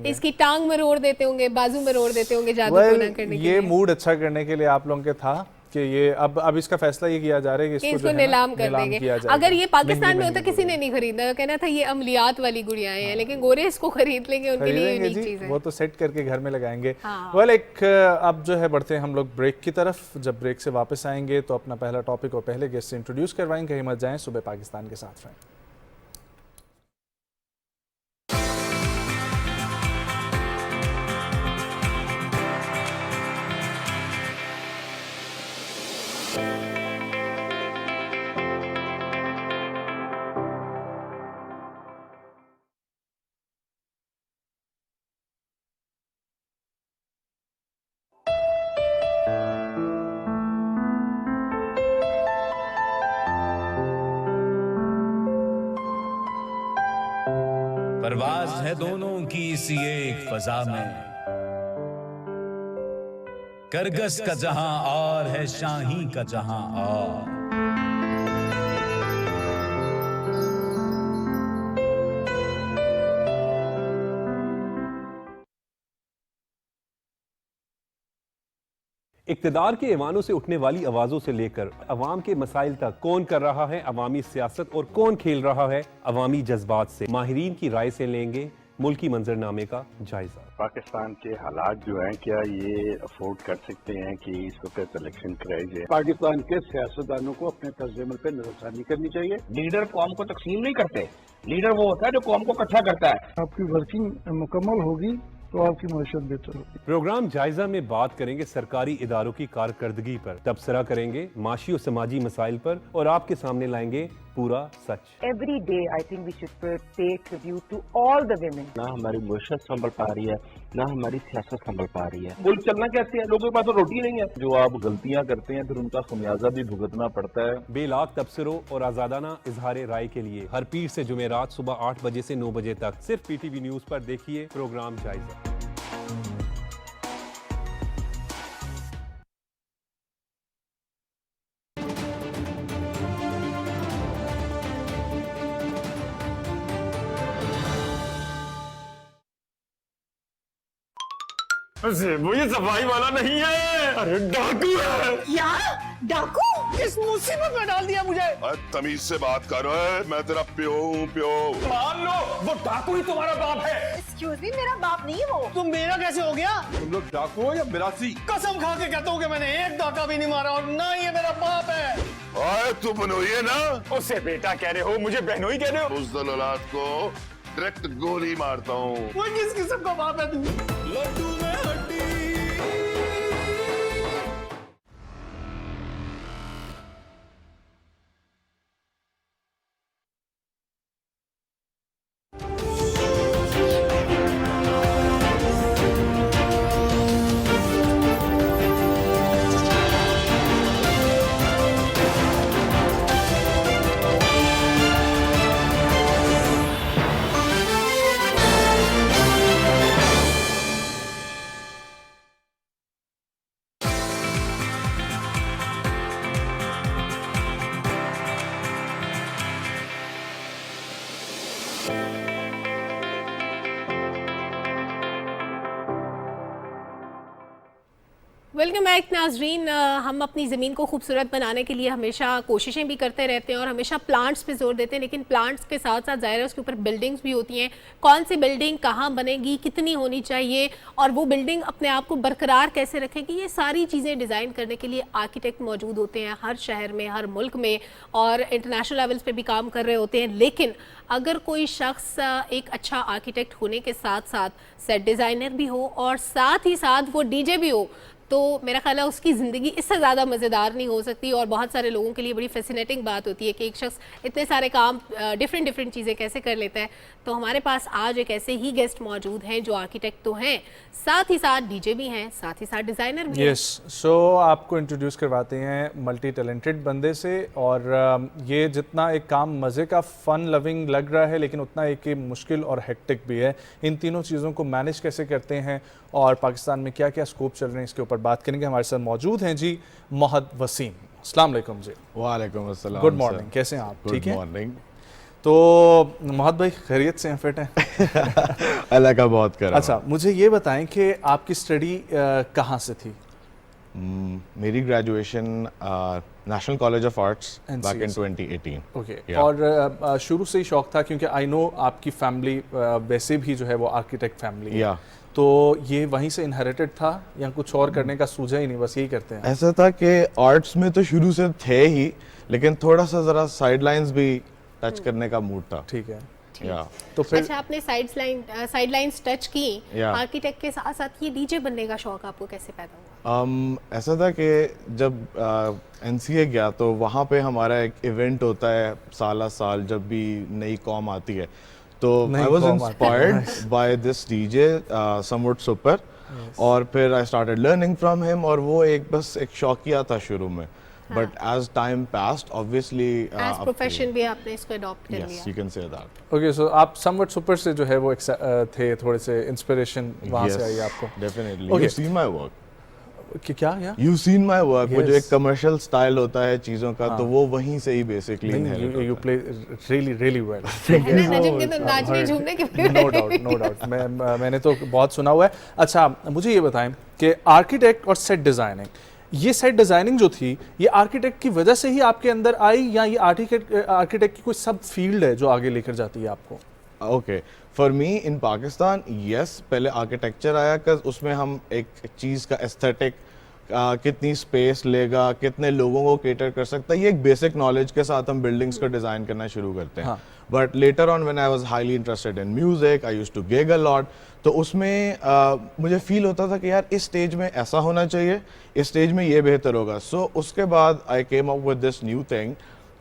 इसकी टांग मरोड़ देते होंगे, बाजू मरोड़ देते होंगे जादू टोना करने के लिए। ये मूड अच्छा करने के लिए आप लोगों के था कि ये अब इसका फैसला ये किया जा रहा है कि इसको नीलाम कर देंगे। अगर ये पाकिस्तान में होता किसी ने नहीं खरीदा, कहना था ये अमलियात वाली गुड़ियाएं हैं, लेकिन गोरे इसको खरीद लेंगे, उनके लिए यूनिक चीज है, वो तो सेट करके घर में लगाएंगे। वेल, एक अब जो है बढ़ते हैं हम लोग ब्रेक की तरफ। जब ब्रेक से वापस आएंगे तो अपना पहला टॉपिक और पहले गेस्ट से इंट्रोड्यूस करवाएंगे। कहीं मत जाएं, सुबह पाकिस्तान के साथ रहें। परवाज है दोनों की इसी एक फजा में, करगस का जहां और है शाही का जहां और। इक़्तिदार के ऐवानों से उठने वाली आवाज़ों से लेकर अवाम के मसाइल तक कौन कर रहा है अवामी सियासत और कौन खेल रहा है अवामी जज्बात से, माहिरीन की राय से लेंगे मुल्की मंजरनामे का जायजा। पाकिस्तान के हालात जो हैं, क्या ये अफोर्ड कर सकते हैं कि इस वक्त इलेक्शन कराई जाए? पाकिस्तान के सियासतदानों को अपने तर्जुमे पे नजरसानी करनी चाहिए। लीडर कौम को तकसीम नहीं करते, लीडर वो होता है जो कौम को इकट्ठा करता है। आपकी वर्किंग मुकम्मल होगी तो आपकी मईशत बेहतर होगी। प्रोग्राम जायजा में बात करेंगे सरकारी इदारों की कारकर्दगी पर, तबसरा करेंगे माशी और समाजी मसाइल पर और आपके सामने लाएंगे पूरा सच। Every day I think we should pay tribute to all the women. ना हमारी मईशत संभल पा रही है, ना हमारी सियासत संभल पा रही है। मुल्क चलना कैसे है? लोगों के पास तो रोटी नहीं है। जो आप गलतियां करते हैं फिर उनका खमियाजा भी भुगतना पड़ता है। बेलाग तबसरों और आजादाना इजहार राय के लिए हर पीर से जुमेरात सुबह 8 बजे से 9 बजे तक सिर्फ PTV न्यूज पर देखिए प्रोग्राम जायजा। वो ये सफाई वाला नहीं है, अरे डाकू है। क्या डाकू? किस मुसीबत में डाल दिया मुझे? तमीज से बात कर रहा है, मैं तेरा प्यो हूँ, प्यो। मान लो वो डाकू ही तुम्हारा बाप है। एक्सक्यूज मी, मेरा बाप नहीं है वो। तुम मेरा कैसे हो गया? तुम लोग डाकू हो या मिरासी? कसम खा के कहता हूँ कि मैंने एक डाका भी नहीं मारा और ना ये मेरा बाप है। आए तू बनोई है ना? उससे बेटा कह रहे हो, मुझे बहनोई कह रहे हो? बुज़दिल औलाद को डायरेक्ट गोली मारता हूँ। वो किस किस्म का बाप है तू? लड्डू में हड्डी। वेलकम बैक नाजरीन। हम अपनी ज़मीन को खूबसूरत बनाने के लिए हमेशा कोशिशें भी करते रहते हैं और हमेशा प्लांट्स पे जोर देते हैं, लेकिन प्लांट्स के साथ साथ ज़ाहिर है उसके ऊपर बिल्डिंग्स भी होती हैं। कौन सी बिल्डिंग कहाँ बनेगी, कितनी होनी चाहिए और वो बिल्डिंग अपने आप को बरकरार कैसे रखेगी, ये सारी चीज़ें डिज़ाइन करने के लिए आर्किटेक्ट मौजूद होते हैं हर शहर में, हर मुल्क में, और इंटरनेशनल लेवल्स पे भी काम कर रहे होते हैं। लेकिन अगर कोई शख्स एक अच्छा आर्किटेक्ट होने के साथ साथ सेट डिज़ाइनर भी हो और साथ ही साथ वो डीजे भी हो, तो मेरा ख्याल है उसकी ज़िंदगी इससे ज़्यादा मज़ेदार नहीं हो सकती। और बहुत सारे लोगों के लिए बड़ी फैसिनेटिंग बात होती है कि एक शख्स इतने सारे काम डिफरेंट चीज़ें कैसे कर लेता है। तो हमारे पास आज एक ऐसे ही गेस्ट मौजूद हैं जो आर्किटेक्ट तो हैं, साथ ही साथ डीजे भी हैं, साथ ही साथ डिज़ाइनर भी हैं। यस, सो आपको इंट्रोड्यूस करवाते हैं मल्टी टैलेंटेड बंदे से। और ये जितना एक काम मज़े का फ़न लविंग लग रहा है, लेकिन उतना एक मुश्किल और हेक्टिक भी है। इन तीनों चीज़ों को मैनेज कैसे करते हैं और पाकिस्तान में क्या क्या स्कोप चल रहे हैं, इसके ऊपर बात करेंगे। हमारे साथ मौजूद हैं जी मोहद वसीम। अस्सलाम वालेकुम जी। वालेकुम अस्सलाम। गुड मॉर्निंग, कैसे हैं आप? ठीक है। Good morning. तो मोहद भाई खैरियत से हैं, फिट हैं? अल्लाह का बहुत करम। अच्छा, मुझे ये बताएं कि आपकी स्टडी कहाँ से थी? मेरी graduation national college of arts back in 2018। Okay. और शुरू से ही शौक था, क्योंकि आई नो आपकी फैमिली वैसे भी जो है वो आर्किटेक्ट फैमिली है, तो ये वहीं से इनहेरिटेड था या कुछ और करने का सूझा ही नहीं, बस यही करते हैं? ऐसा था कि आर्ट्स में तो शुरू से थे ही, लेकिन थोड़ा सा ज़रा साइड लाइन्स भी टच करने का मूड था। ठीक है। तो फिर अच्छा, आपने साइड लाइन्स टच की, आर्किटेक्ट के साथ साथ ये डीजे बनने का शौक आपको कैसे पैदा हुआ? ऐसा था कि जब NCA गया तो वहाँ पे हमारा एक इवेंट होता है साल जब भी नई कॉम आती है, तो I was inspired by this DJ somewhat super, और फिर I started learning from him, और वो बस एक शौकिया था शुरू में, but as time passed obviously as profession भी आपने इसको अडॉप्ट कर लिया। Yes, you can say that. Okay, so आप समवट सुपर से जो है वो थे, थोड़े से इंस्पिरेशन वहाँ से आई आपको? Definitely. You seen my work. कि क्या या? यू सीन माय वर्क, वो जो एक कमर्शियल स्टाइल होता है चीजों का, तो वो वहीं से ही basically you play really well. No doubt, मैंने तो बहुत सुना हुआ है। अच्छा, मुझे ये बताएं कि आर्किटेक्ट और सेट डिजाइनिंग, ये सेट डिजाइनिंग जो थी, ये आर्किटेक्ट की वजह से ही आपके अंदर आई, या ये आर्किटेक्ट की कोई सब फील्ड है जो आगे लेकर जाती है आपको? Okay, for me in Pakistan yes, पहले आर्किटेक्चर आया, बिकॉज उसमें हम एक चीज़ का एस्थेटिक कितनी स्पेस लेगा, कितने लोगों को केटर कर सकता है, ये एक बेसिक नॉलेज के साथ हम बिल्डिंग्स को डिज़ाइन करना शुरू करते हैं। But later on when I was highly interested in music, I used to gig a lot, तो उसमें मुझे फील होता था कि यार इस स्टेज में ऐसा होना चाहिए, इस स्टेज में ये बेहतर होगा। सो उसके बाद I came up with this new thing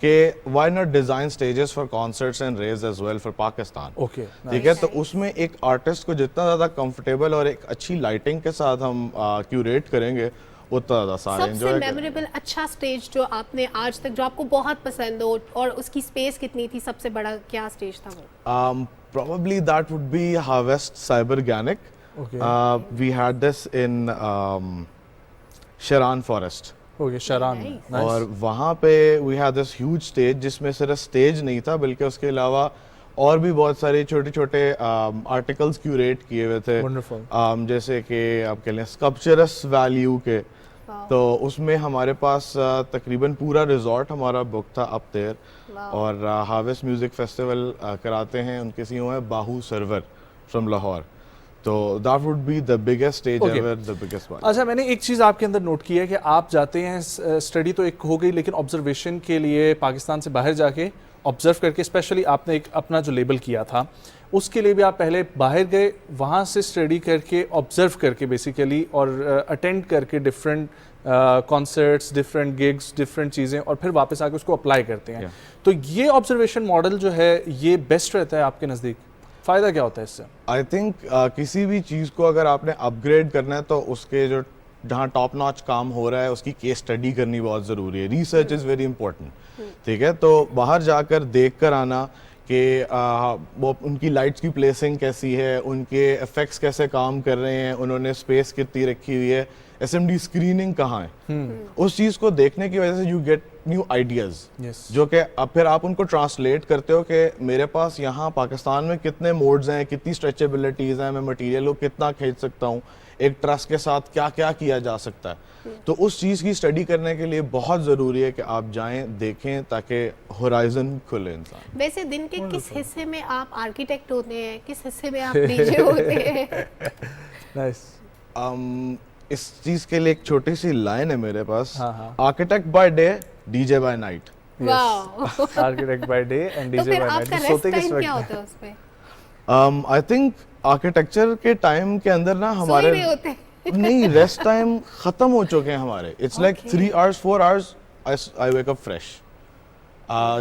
कि why not design stages for concerts and raves as well for Pakistan. Okay, ठीक है। तो उसमें एक आर्टिस्ट को जितना ज़्यादा कंफर्टेबल और एक अच्छी लाइटिंग के साथ हम क्यूरेट करेंगे, उतना ज़्यादा सारे एंजॉय करेंगे। सबसे मेमोरेबल अच्छा स्टेज जो आपने आज तक, जो आपको बहुत पसंद हो, और उसकी स्पेस कितनी थी, सबसे बड़ा क्या स्टेज था वो? Probably that would be Harvest Cyberganic. Okay. We had this in Sharan Forest. Okay, Sharan. Nice. और वहाँ पे we had this huge stage, जिसमें सिर्फ स्टेज नहीं था बल्कि उसके अलावा और भी बहुत सारे छोटे छोटे आर्टिकल्स क्यूरेट किए हुए थे। Wonderful. जैसे कि आप कह लें स्कल्पचरस वैल्यू के, तो उसमें हमारे पास तकरीबन पूरा रिजॉर्ट हमारा बुक था अप देयर, और हार्वेस्ट म्यूजिक फेस्टिवल कराते हैं, उनके सीईओ है बाहू सरवर फ्रॉम लाहौर, तो that would be the biggest stage ever, the biggest one. अच्छा, मैंने एक चीज़ आपके अंदर नोट की है कि आप जाते हैं, स्टडी तो एक हो गई, लेकिन ऑब्जर्वेशन के लिए पाकिस्तान से बाहर जाके ऑब्जर्व करके, स्पेशली आपने एक अपना जो लेबल किया था उसके लिए भी आप पहले बाहर गए, वहाँ से स्टडी करके, ऑब्जर्व करके बेसिकली, और अटेंड करके different concerts, different gigs, different चीज़ें, और फिर वापस आके उसको अप्लाई करते हैं। तो ये ऑब्जर्वेशन मॉडल जो है ये बेस्ट रहता है आपके नज़दीक? फ़ायदा क्या होता है इससे? आई थिंक किसी भी चीज़ को अगर आपने अपग्रेड करना है तो उसके जो जहाँ टॉप नॉच काम हो रहा है उसकी केस स्टडी करनी बहुत ज़रूरी है। Research is very important. ठीक है, तो बाहर जाकर देख कर आना कि वो उनकी लाइट्स की प्लेसिंग कैसी है, उनके इफेक्ट्स कैसे काम कर रहे हैं, उन्होंने स्पेस कितनी रखी हुई है, SMD स्क्रीनिंग कहाँ है, उस चीज़ को देखने की वजह से यू गेट न्यू आइडियाज़, जो कि अब फिर आप उनको ट्रांसलेट करते हो कि मेरे पास यहाँ पाकिस्तान में कितने मोड्स हैं, कितनी स्ट्रेचेबिलिटीज़ हैं, मैं मटेरियल को कितना खींच सकता हूँ, एक ट्रस्ट के साथ क्या क्या किया जा सकता है। तो उस चीज़ की स्टडी करने के लिए बहुत ज़रूरी है कि आप जाएं, देखें, ताकि होराइजन खुले इंसान। वैसे दिन के किस हिस्से में आप आर्किटेक्ट होते हैं, किस हिस्से में आप डीजे होते हैं? नाइस। इस चीज़ के लिए एक छोटी सी लाइन है मेरे पास, architect by day, DJ by night. Architect by day and DJ by night. सोते किस वक्त? क्या होता है उसमें? आई थिंक आर्किटेक्चर के टाइम के अंदर ना हमारे नहीं, रेस्ट टाइम खत्म हो चुके हैं हमारे। It's like 3 hours 4 hours I wake up fresh.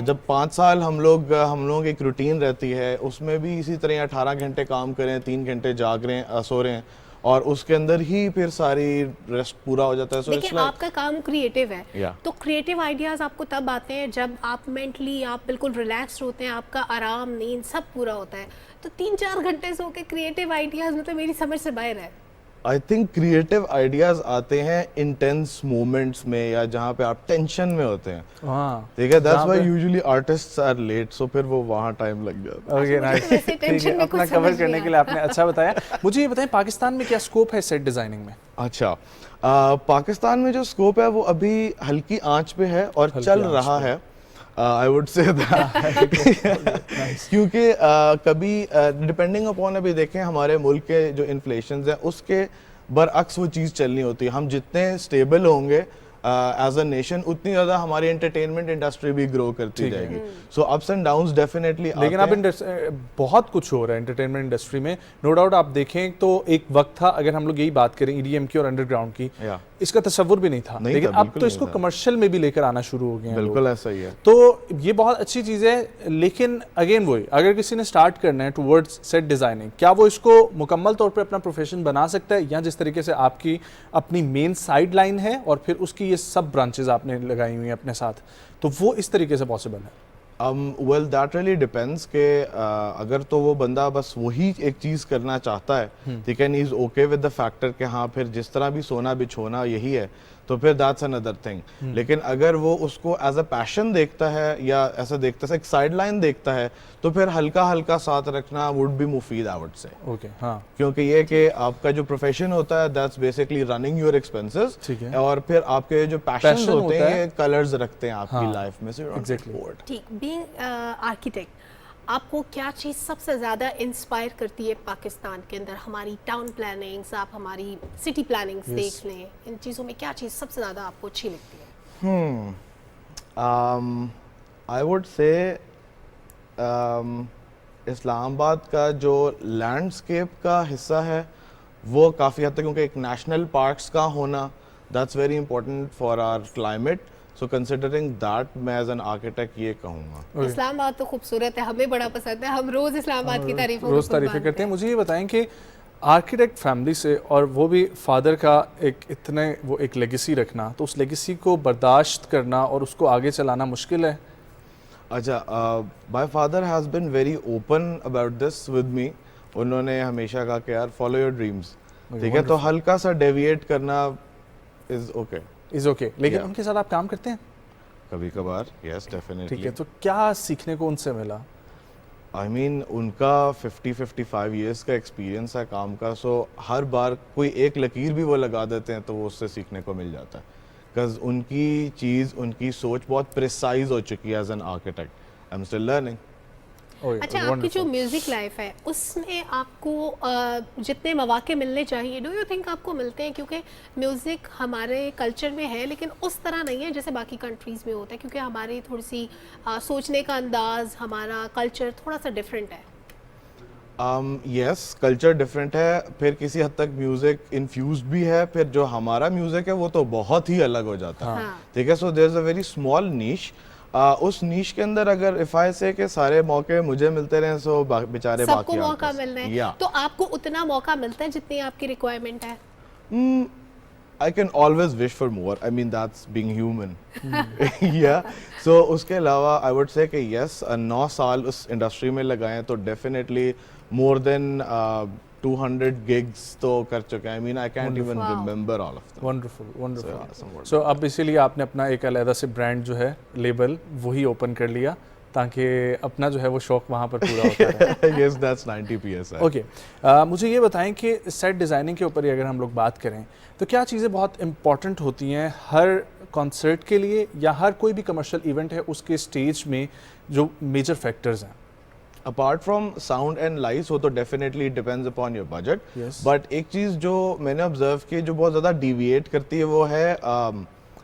जब 5 साल हम लोगों की एक रूटीन रहती है, उसमें भी इसी तरह 18 घंटे काम करें, 3 घंटे जाग रहे हैं, सो रहे हैं, और उसके अंदर ही फिर सारी रेस्ट पूरा हो जाता है। So देखिए आपका काम क्रिएटिव है, तो क्रिएटिव आइडियाज आपको तब आते हैं जब आप मेंटली आप बिल्कुल रिलैक्स्ड होते हैं, आपका आराम, नींद सब पूरा होता है। तो 3-4 घंटे सो के क्रिएटिव आइडियाज मतलब मेरी समझ से बाहर है। आई थिंक क्रिएटिव आइडियाज आते हैं इंटेंस मोमेंट्स में, या जहाँ पे आप टेंशन में होते हैं। ठीक है, that's why usually artists are late, so फिर वो वहाँ टाइम लग जाता है। Okay, nice. ठीक है, अपना कवर करने के लिए आपने अच्छा बताया। मुझे ये बताएं, पाकिस्तान में क्या स्कोप है सेट डिजाइनिंग में? अच्छा, पाकिस्तान में जो स्कोप है वो अभी हल्की आंच पे है और चल रहा है। आई वुड से क्योंकि कभी डिपेंडिंग अपॉन, अभी देखें हमारे मुल्क के जो इन्फ्लेशन है उसके बरअक्स वो चीज़ चलनी होती है। हम जितने स्टेबल होंगे एज अ नेशन, उतनी ज़्यादा हमारी एंटरटेनमेंट इंडस्ट्री भी ग्रो करती जाएगी। सो अप्स एंड डाउन्स डेफिनेटली। लेकिन अब बहुत कुछ हो रहा है एंटरटेनमेंट इंडस्ट्री में, नो डाउट। आप देखें तो एक वक्त था, अगर हम लोग यही बात करें EDM की और अंडरग्राउंड की, इसका तस्वुर भी नहीं था, लेकिन अब तो इसको कमर्शियल में भी लेकर आना शुरू हो गए हैं। बिल्कुल ऐसा ही है। तो ये बहुत अच्छी चीज़ है, लेकिन अगेन वही, अगर किसी ने स्टार्ट करना है टुवर्ड्स सेट डिज़ाइनिंग, क्या वो इसको मुकम्मल तौर पर अपना प्रोफेशन बना सकता है, या जिस तरीके से आपकी अपनी मेन साइड लाइन है और फिर उसकी ये सब ब्रांचेस आपने लगाई हुई हैं अपने साथ, तो वो इस तरीके से पॉसिबल है? वेल दैट रियली डिपेंड्स के अगर तो वो बंदा बस वही एक चीज़ करना चाहता है, ठीक है, knee is okay with the factor कि हाँ फिर जिस तरह भी सोना बिछोना यही है, तो फिर दैट्स अनदर थिंग। लेकिन अगर वो उसको एज अ पैशन देखता है या ऐसा देखता है, एक साइड लाइन देखता है, तो फिर हल्का हल्का साथ रखना वुड बी मुफीद, आई वुड से। ओके, हाँ। क्योंकि ये कि आपका जो प्रोफेशन होता है that's basically running your expenses, ठीक है, और फिर आपके जो पैशन होते हैं ये कलर्स रखते हैं आपकी लाइफ में। ठीक, बीइंग आर्किटेक्ट, आपको क्या चीज़ सबसे ज़्यादा इंस्पायर करती है पाकिस्तान के अंदर? हमारी टाउन प्लानिंग्स, आप हमारी सिटी प्लानिंग्स देख लें, इन चीज़ों में क्या चीज़ सबसे ज़्यादा आपको अच्छी लगती है? आई वुड से इस्लामाबाद का जो लैंडस्केप का हिस्सा है वो काफ़ी हद तक, क्योंकि एक नेशनल पार्क्स का होना that's very important for our climate. So considering that, मैं एज एन आर्किटेक्ट ये कहूँगा। इस्लामाबाद तो खूबसूरत है, हमें बड़ा पसंद है, हम रोज़ इस्लामाबाद की तारीफें करते हैं। मुझे ये बताएं कि आर्किटेक्ट फैमिली से, और वो भी फादर का एक लेगेसी रखना, तो उस लेगेसी को बर्दाश्त करना और उसको आगे चलाना मुश्किल है? अच्छा, my father has been very open about this with me. उन्होंने हमेशा कहा कि यार फॉलो योर ड्रीम्स, ठीक है, तो हल्का सा डेविएट करना इज़ ओके। लेकिन उनके साथ आप काम करते हैं कभी कभार? Yes, definitely. ठीक है, तो क्या सीखने को उनसे मिला? आई मीन उनका 50-55 इयर्स का एक्सपीरियंस है काम का, सो हर बार कोई एक लकीर भी वो लगा देते हैं तो वो उससे सीखने को मिल जाता है, बिकॉज उनकी चीज़, उनकी सोच बहुत प्रिसाइज हो चुकी है as an architect. I am still learning. अच्छा, आपकी जो म्यूज़िक लाइफ है उसमें आपको जितने मौके मिलने चाहिए, डू यू थिंक आपको मिलते हैं? क्योंकि म्यूज़िक हमारे कल्चर में है, लेकिन उस तरह नहीं है जैसे बाकी कंट्रीज़ में होता है, क्योंकि हमारी थोड़ी सी सोचने का अंदाज़, हमारा कल्चर थोड़ा सा डिफरेंट है। यस, कल्चर डिफरेंट है, फिर किसी हद तक म्यूज़िक इन्फ्यूज्ड भी है, फिर जो हमारा म्यूज़िक है वो तो बहुत ही अलग हो जाता है, ठीक है। So there is a very small niche. उस नीश के अंदर अगर इफ आई से के सारे मौके मुझे मिलते रहे, सो बेचारे बाकी सबको मौका मिल रहा है, तो आपको उतना मौका मिलता है जितनी आपकी रिक्वायरमेंट है? I can always wish for more. I mean that's being human. Yeah. So उसके अलावा I would say कि yes, 9 साल उस इंडस्ट्री में लगाए तो definitely more than 200 gigs तो कर चुके हैं। I mean I can't even remember all of them. Wonderful. So अब इसीलिए आपने अपना एक अलग से ब्रांड जो है, लेबल, वही ओपन कर लिया ताकि अपना जो है वो शौक वहाँ पर पूरा होता रहे। Yes, that's 90 PSI. ओके, मुझे ये बताएं कि सेट डिज़ाइनिंग के ऊपर ही अगर हम लोग बात करें तो क्या चीज़ें बहुत इंपॉर्टेंट होती हैं हर कॉन्सर्ट के लिए या हर कोई भी कमर्शियल इवेंट है उसके स्टेज में, जो मेजर फैक्टर्स हैं? Apart from sound and lights, वो तो definitely depends upon your budget, but एक चीज़ जो मैंने ऑब्जर्व की जो बहुत ज़्यादा डिविएट करती है वो है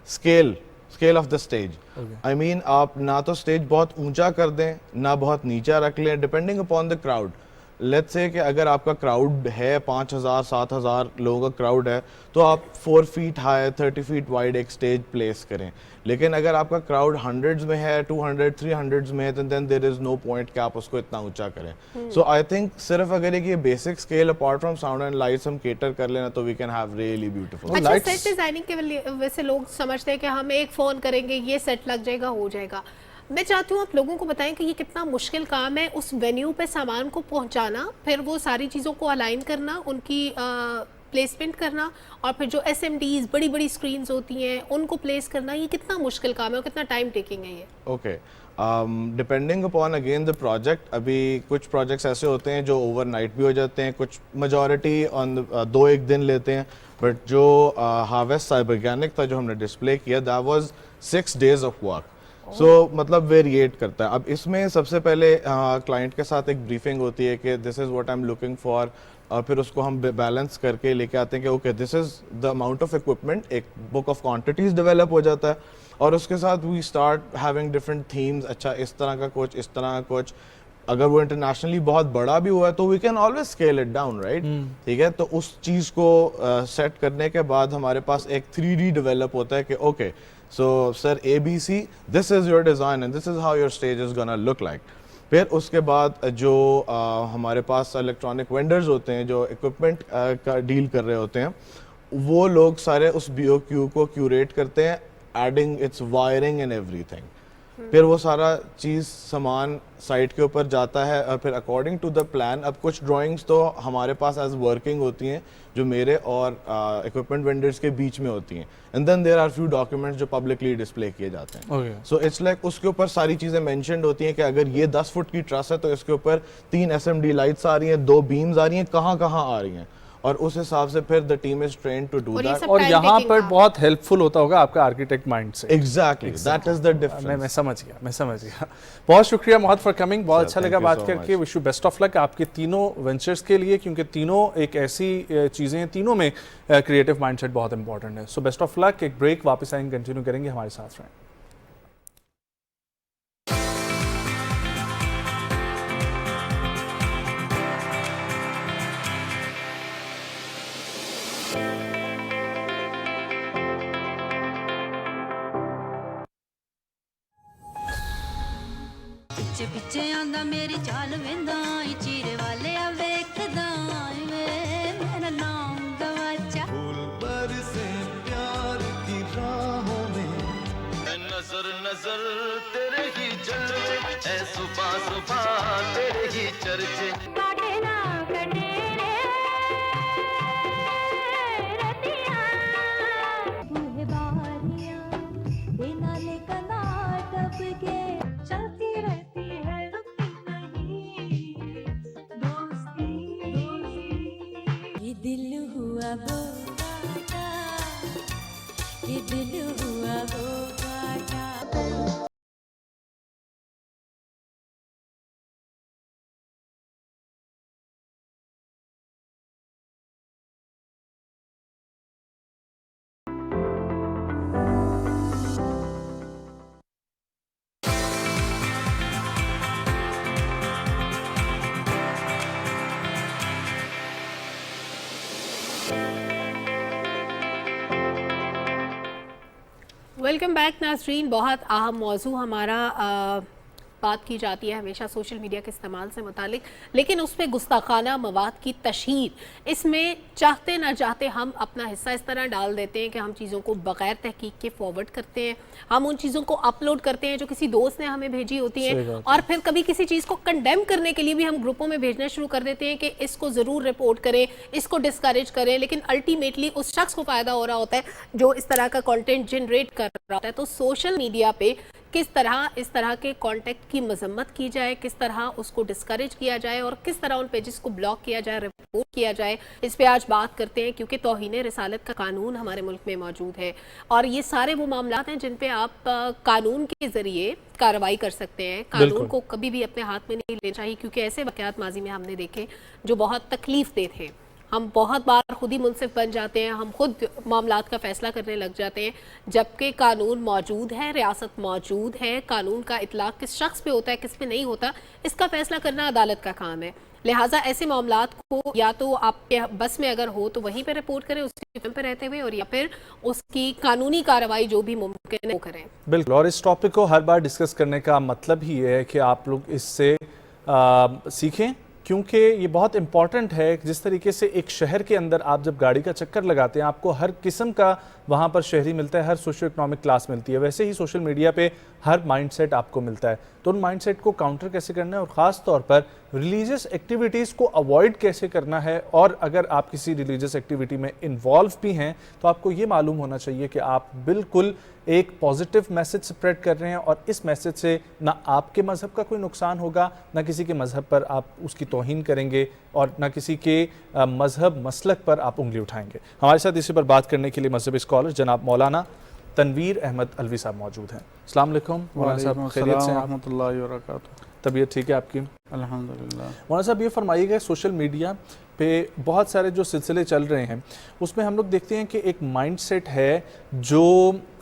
scale of the stage. I mean आप ना तो स्टेज बहुत ऊंचा कर दें ना बहुत नीचा रख लें, depending upon the crowd. Let's say कि अगर आपका क्राउड है 5000 7000 लोगों का क्राउड है तो आप 4 फीट हाई 30 फीट वाइड एक स्टेज प्लेस करें। लेकिन अगर आपका क्राउड हंड्रेड्स में है, 200 300s में है, तो then there is no point कि आप उसको इतना ऊंचा करें। सो आई थिंक सिर्फ अगर ये basic scale apart from sound and lights हम केटर कर लेना तो we can have really beautiful. अच्छा, सेट डिजाइनिंग के वैसे लोग समझते हैं कि हम एक फ़ोन करेंगे ये सेट लग जाएगा, हो जाएगा। मैं चाहती हूँ आप लोगों को बताएं कि ये कितना मुश्किल काम है उस वेन्यू पे सामान को पहुंचाना, फिर वो सारी चीज़ों को अलाइन करना, उनकी प्लेसमेंट करना, और फिर जो SMDs बड़ी बड़ी स्क्रीन्स होती हैं उनको प्लेस करना, ये कितना मुश्किल काम है और कितना टाइम टेकिंग है ये? Okay, depending upon again the project. अभी कुछ प्रोजेक्ट्स ऐसे होते हैं जो ओवरनाइट भी हो जाते हैं, कुछ मेजॉरिटी ऑन 2-1 दिन लेते हैं, बट जो हार्वेस्ट साइबरगैनिक था जो हमने डिस्प्ले किया, that was 6 days of work. So मतलब वेरिएट करता है। अब इसमें सबसे पहले क्लाइंट के साथ एक ब्रीफिंग होती है कि this is what I am looking for, और फिर उसको हम बैलेंस करके लेके आते हैं कि okay this is the amount of equipment. एक बुक ऑफ क्वांटिटीज़ डेवलप हो जाता है और उसके साथ we start having different themes. अच्छा, इस तरह का कुछ, इस तरह का कुछ। अगर वो इंटरनेशनली बहुत बड़ा भी हुआ है तो we can always scale it down, right? ठीक है, तो उस चीज़ को सेट करने के बाद हमारे पास एक 3D डेवलप होता है कि okay so sir ABC, this is your design and this is how your stage is gonna look like. फिर उसके बाद जो हमारे पास इलेक्ट्रॉनिक वेंडर्स होते हैं जो इक्विपमेंट का डील कर रहे होते हैं, वो लोग सारे उस BOQ को क्यूरेट करते हैं, adding it's wiring and everything. फिर वो सारा चीज़ सामान साइट के ऊपर जाता है और फिर अकॉर्डिंग टू द प्लान। अब कुछ ड्राइंग्स तो हमारे पास एज वर्किंग होती हैं जो मेरे और इक्विपमेंट वेंडर्स के बीच में होती हैं, and then there are few documents जो पब्लिकली डिस्प्ले किए जाते हैं। सो इट्स लाइक उसके ऊपर सारी चीज़ें मेंशन्ड होती हैं कि अगर ये 10 फुट की ट्रस है तो इसके ऊपर 3 SMD लाइट्स आ रही हैं, 2 बीम्स आ रही हैं, कहाँ कहाँ आ रही हैं, और उस हिसाब से फिर the team is trained to do that. और यहाँ पर बहुत हेल्पफुल होता होगा आपका आर्किटेक्ट माइंड से। Exactly, that is the difference. मैं समझ गया। बहुत शुक्रिया मोहम्मद फॉर कमिंग, बहुत अच्छा लगा बात करके। Wish you best of luck आपके तीनों वेंचर्स के लिए, क्योंकि तीनों एक ऐसी चीज़ें हैं, तीनों में क्रिएटिव माइंडसेट बहुत इंपॉर्टेंट है। So best of luck. एक ब्रेक, वापस आएंगे, कंटिन्यू करेंगे, हमारे साथ रहें। पिछे पिछे आंदा मेरी चाल वेंदा, चीरे वाले आ वेखदा मेरा नाम गवाचा। फूल बरसे प्यार की राहों में, नजर नजर तेरे ही जलवे, ऐ सुबह सुबह तेरे ही चर्चे। काटे ना कटे रे रतिया, बूहे बारियां बिना ले कना टप के चलती रहती है, रुकती नहीं दोस्ती। ये दिल हुआ वो काटा, ये दिल हुआ वो काटा। वेलकम बैक नाज़रीन। बहुत अहम मौजू हमारा बात की जाती है हमेशा सोशल मीडिया के इस्तेमाल से मुतालिक, लेकिन उस पर गुस्ताखाना मवाद की तशहीर, इसमें चाहते ना चाहते हम अपना हिस्सा इस तरह डाल देते हैं कि हम चीज़ों को बग़ैर तहकीक के फॉरवर्ड करते हैं, हम उन चीज़ों को अपलोड करते हैं जो किसी दोस्त ने हमें भेजी होती हैं, और फिर कभी किसी चीज़ को कंडेम करने के लिए भी हम ग्रुपों में भेजना शुरू कर देते हैं कि इसको ज़रूर रिपोर्ट करें, इसको डिस्करेज करें, लेकिन अल्टीमेटली उस शख्स को फ़ायदा हो रहा होता है जो इस तरह का कॉन्टेंट जनरेट कर रहा होता है। तो सोशल मीडिया पे किस तरह इस तरह के कॉन्टेक्ट की मजम्मत की जाए, किस तरह उसको डिस्करेज किया जाए और किस तरह उन पेजेस को ब्लॉक किया जाए, रिपोर्ट किया जाए, इस पे आज बात करते हैं। क्योंकि तौहीन रिसालत का कानून हमारे मुल्क में मौजूद है और ये सारे वो मामला हैं जिन पे आप कानून के ज़रिए कार्रवाई कर सकते हैं। कानून को कभी भी अपने हाथ में नहीं लेना चाहिए, क्योंकि ऐसे वाक़यात माजी में हमने देखे जो बहुत तकलीफ दे थे। हम बहुत बार खुद ही मुनसिफ बन जाते हैं, हम खुद मामलात का फ़ैसला करने लग जाते हैं, जबकि कानून मौजूद है, रियासत मौजूद है। कानून का इतलाक़ किस शख्स पे होता है, किस पे नहीं होता, इसका फ़ैसला करना अदालत का काम है। लिहाजा ऐसे मामलात को या तो आपके बस में अगर हो तो वहीं पे रिपोर्ट करें उसी पे रहते हुए, और या फिर उसकी कानूनी कार्रवाई जो भी मुमकिन है वो करें। बिल्कुल, और इस टॉपिक को हर बार डिस्कस करने का मतलब ही है कि आप लोग इससे सीखें, क्योंकि ये बहुत इंपॉर्टेंट है। जिस तरीके से एक शहर के अंदर आप जब गाड़ी का चक्कर लगाते हैं आपको हर किस्म का वहाँ पर शहरी मिलता है, हर सोशो इकोनॉमिक क्लास मिलती है, वैसे ही सोशल मीडिया पे हर माइंडसेट आपको मिलता है। तो उन माइंडसेट को काउंटर कैसे करना है और ख़ास तौर पर रिलीजियस एक्टिविटीज़ को अवॉइड कैसे करना है, और अगर आप किसी रिलीजियस एक्टिविटी में इन्वॉल्व भी हैं तो आपको ये मालूम होना चाहिए कि आप बिल्कुल एक पॉजिटिव मैसेज स्प्रेड कर रहे हैं और इस मैसेज से ना आपके मज़हब का कोई नुकसान होगा, ना किसी के मज़हब पर आप उसकी तौहीन करेंगे और ना किसी के मज़हब मसलक पर आप उंगली उठाएंगे। हमारे साथ इसी पर बात करने के लिए मज़हबी स्कॉलर जनाब मौलाना तनवीर अहमद अलवी साहब मौजूद हैं। अस्सलाम वालेकुम मौलाना साहब, खैरियत से हैं? रहमतुल्लाहि व बरकातुहू। तबीयत ठीक है आपकी? अल्हम्दुलिल्लाह। मौलाना साहब ये फरमाइएगा, सोशल मीडिया पे बहुत सारे जो सिलसिले चल रहे हैं उसमें हम लोग देखते हैं कि एक माइंडसेट है जो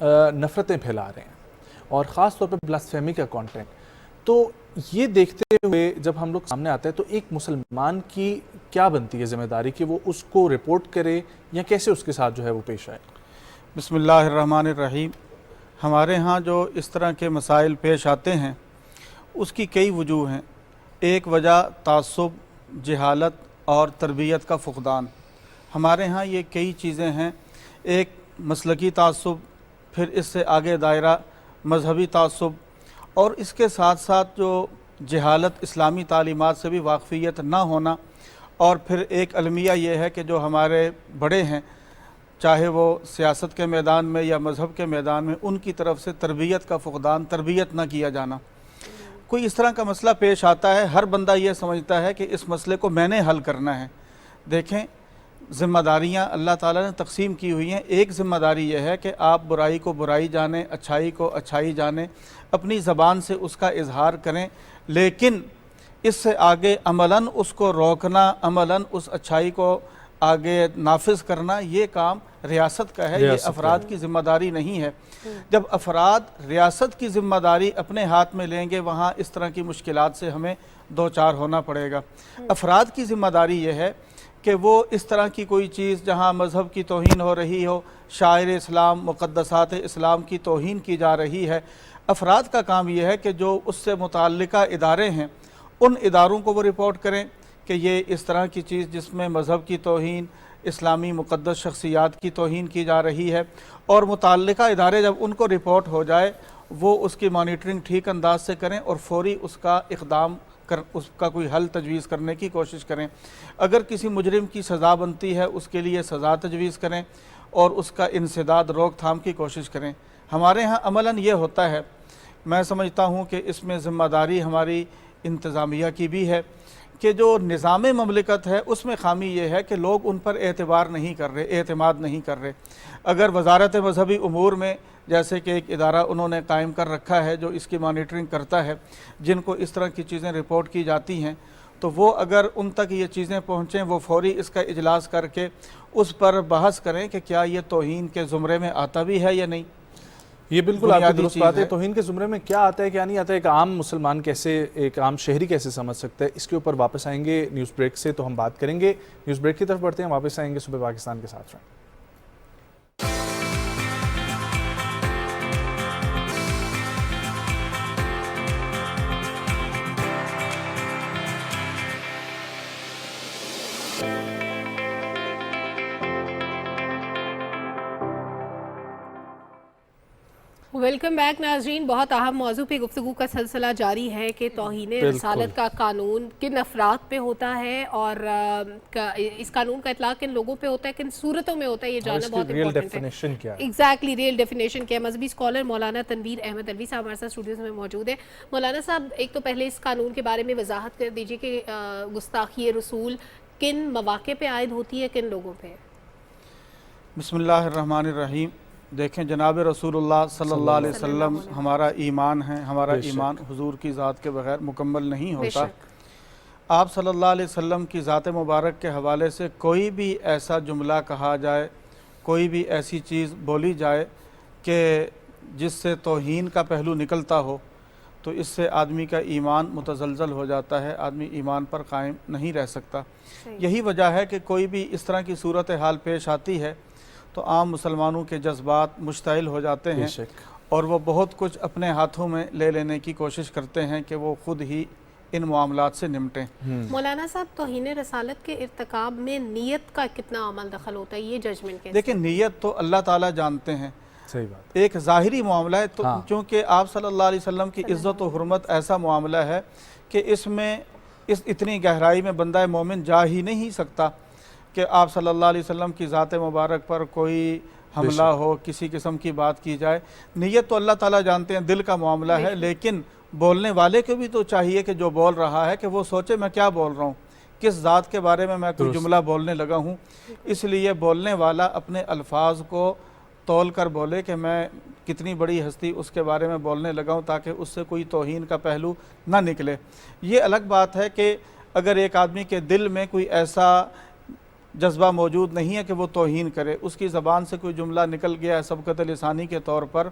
नफ़रतें फैला रहे हैं और ख़ास तौर पर ब्लास्फेमी का कंटेंट। तो ये देखते हुए जब हम लोग सामने आते हैं तो एक मुसलमान की क्या बनती है ज़िम्मेदारी कि वो उसको रिपोर्ट करे या कैसे उसके साथ जो है वो पेश आए? बिस्मिल्लाहिर्रहमानिर्रहीम। हमारे यहाँ जो इस तरह के मसाइल पेश आते हैं उसकी कई वजूह हैं। एक वजह तासुब, जहालत और तरबियत का फुक़दान। हमारे यहाँ ये कई चीज़ें हैं। एक मसलकी तासुब, फिर इससे आगे दायरा मजहबी तासुब, और इसके साथ साथ जो जहालत, इस्लामी तालीमात से भी वाक़फ़ियत ना होना, और फिर एक अलमिया ये है कि जो हमारे बड़े हैं चाहे वो सियासत के मैदान में या मज़हब के मैदान में, उनकी तरफ से तरबियत का फुक़दान, तरबियत ना किया जाना। कोई इस तरह का मसला पेश आता है, हर बंदा ये समझता है कि इस मसले को मैंने हल करना है। देखें, ज़िम्मेदारियाँ अल्लाह ताला ने तकसीम की हुई हैं। एक ज़िम्मेदारी यह है कि आप बुराई को बुराई जानें, अच्छाई को अच्छाई जानें, अपनी ज़बान से उसका इजहार करें, लेकिन इससे आगे अमलन उसको रोकना, अमलन उस अच्छाई को आगे नाफिज करना, ये काम रियासत का है, ये अफराद की ज़िम्मेदारी नहीं है। जब अफराद रियासत की ज़िम्मेदारी अपने हाथ में लेंगे, वहाँ इस तरह की मुश्किलात से हमें दो चार होना पड़ेगा। अफराद की ज़िम्मेदारी ये है कि वो इस तरह की कोई चीज़ जहाँ मज़हब की तौहीन हो रही हो, शायर इस्लाम, मुक़द्दसात इस्लाम की तौहीन की जा रही है, अफराद का काम यह है कि जो उससे मुताल्लिका इदारे हैं उन इदारों को वो रिपोर्ट करें कि ये इस तरह की चीज़ जिसमें मज़हब की तौहीन, इस्लामी मुक़द्दस शख्सियात की तौहीन की जा रही है, और मुताल्लिका इदारे जब उनको रिपोर्ट हो जाए वो उसकी मॉनिटरिंग ठीक अंदाज से करें और फौरी उसका इक़दाम कर उसका कोई हल तजवीज़ करने की कोशिश करें। अगर किसी मुजरिम की सज़ा बनती है उसके लिए सज़ा तजवीज़ करें और उसका इंसदाद रोकथाम की कोशिश करें। हमारे यहाँ अमलन ये होता है, मैं समझता हूँ कि इसमें ज़िम्मेदारी हमारी इंतज़ामिया की भी है कि जो निज़ाम ममलिकत है उसमें खामी ये है कि लोग उन पर एतबार नहीं कर रहे, एतमाद नहीं कर रहे। अगर वजारत मजहबी उमूर में जैसे कि एक इदारा उन्होंने कायम कर रखा है जो इसकी मॉनिटरिंग करता है, जिनको इस तरह की चीज़ें रिपोर्ट की जाती हैं, तो वो अगर उन तक ये चीज़ें पहुँचें, वो फौरी इसका इजलास करके उस पर बहस करें कि क्या ये तौहीन के ज़ुमरे में आता भी है या नहीं। ये बिल्कुल आपकी दुरुस्त बात है। तौहीन के ज़ुमरे में क्या आता है क्या नहीं आता है, एक आम मुसलमान कैसे, एक आम शहरी कैसे समझ सकता है, इसके ऊपर वापस आएंगे न्यूज़ ब्रेक से तो हम बात करेंगे। न्यूज़ ब्रेक की तरफ बढ़ते हैं, वापस आएंगे सुबह पाकिस्तान के साथ। वेलकम बैक नाजरीन। बहुत अहम मौजू पे गुफ्तगू का सिलसिला जारी है कि तौहीन रसालत का कानून किन अफराद पे होता है और इस कानून का इतलाक किन लोगों पे होता है, किन सूरतों में होता है, ये जानना बहुत इंपॉर्टेंट है। एग्जैक्टली रियल डेफिनेशन क्या है। मजहबी स्कॉलर मौलाना तनवीर अहमद अलवी साहब हमारे साथ स्टूडियोज में मौजूद है। मौलाना साहब, एक तो पहले इस कानून के बारे में वजाहत कर दीजिए कि गुस्ताखी रसूल किन मौके पे आयद होती है, किन लोगों पे। बिस्मिल्लाहिर्रहमानिर्रहीम। देखें, जनाब रसूलुल्लाह सल्लल्लाहु अलैहि वसल्लम हमारा ईमान है। हमारा ईमान हुजूर की ज़ात के बगैर मुकम्मल नहीं होता। आप सल्लल्लाहु अलैहि वसल्लम की ज़ात मुबारक के हवाले से कोई भी ऐसा जुमला कहा जाए, कोई भी ऐसी चीज़ बोली जाए कि जिससे तौहीन का पहलू निकलता हो, तो इससे आदमी का ईमान मुतज़लज़ल हो जाता है, आदमी ईमान पर कायम नहीं रह सकता। यही वजह है कि कोई भी इस तरह की सूरत हाल पेश आती है तो आम मुसलमानों के जज्बात मुश्तइल हो जाते हैं और वो बहुत कुछ अपने हाथों में ले लेने की कोशिश करते हैं कि वो ख़ुद ही इन मामलात से निपटें। मौलाना साहब, तौहीन रसालत के इर्तिकाब में नीयत का कितना अमल दखल होता है, ये जजमेंट कैसे? देखिए, नीयत तो अल्लाह ताला जानते हैं। सही बात। एक ज़ाहिरी मामला है, तो चूँकि आप सल्लल्लाहु अलैहि वसल्लम की इज़्ज़त और हुर्मत ऐसा मामला है कि इसमें इतनी गहराई में बंदा मोमिन जा ही नहीं सकता कि आप सल्लल्लाहु अलैहि वसल्लम की ज़ात मुबारक पर कोई हमला हो, किसी किस्म की बात की जाए। नीयत तो अल्लाह ताला जानते हैं, दिल का मामला है, लेकिन बोलने वाले को भी तो चाहिए कि जो बोल रहा है कि वो सोचे मैं क्या बोल रहा हूँ, किस ज़ात के बारे में मैं कोई जुमला बोलने लगा हूँ। इसलिए बोलने वाला अपने अल्फाज को तौल कर बोले कि मैं कितनी बड़ी हस्ती उसके बारे में बोलने लगा हूँ, ताकि उससे कोई तौहीन का पहलू ना निकले। ये अलग बात है कि अगर एक आदमी के दिल में कोई ऐसा जज्बा मौजूद नहीं है कि वो तौहीन करे, उसकी ज़बान से कोई जुमला निकल गया है सबकत लिसानी के तौर पर,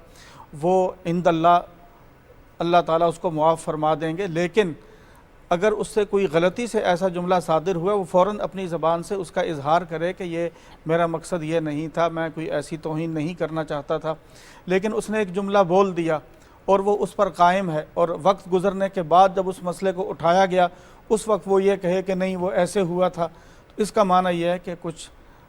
वो अल्लाह ताला उसको मुआफ़ फरमा देंगे। लेकिन अगर उससे कोई गलती से ऐसा जुमला सादिर हुआ, वो फ़ौरन अपनी ज़बान से उसका इजहार करे कि ये मेरा मकसद ये नहीं था, मैं कोई ऐसी तौहीन नहीं करना चाहता था, लेकिन उसने एक जुमला बोल दिया और वो उस पर कायम है, और वक्त गुजरने के बाद जब उस मसले को उठाया गया उस वक्त वो ये कहे कि नहीं वो ऐसे हुआ था, तो इसका माना यह है कि कुछ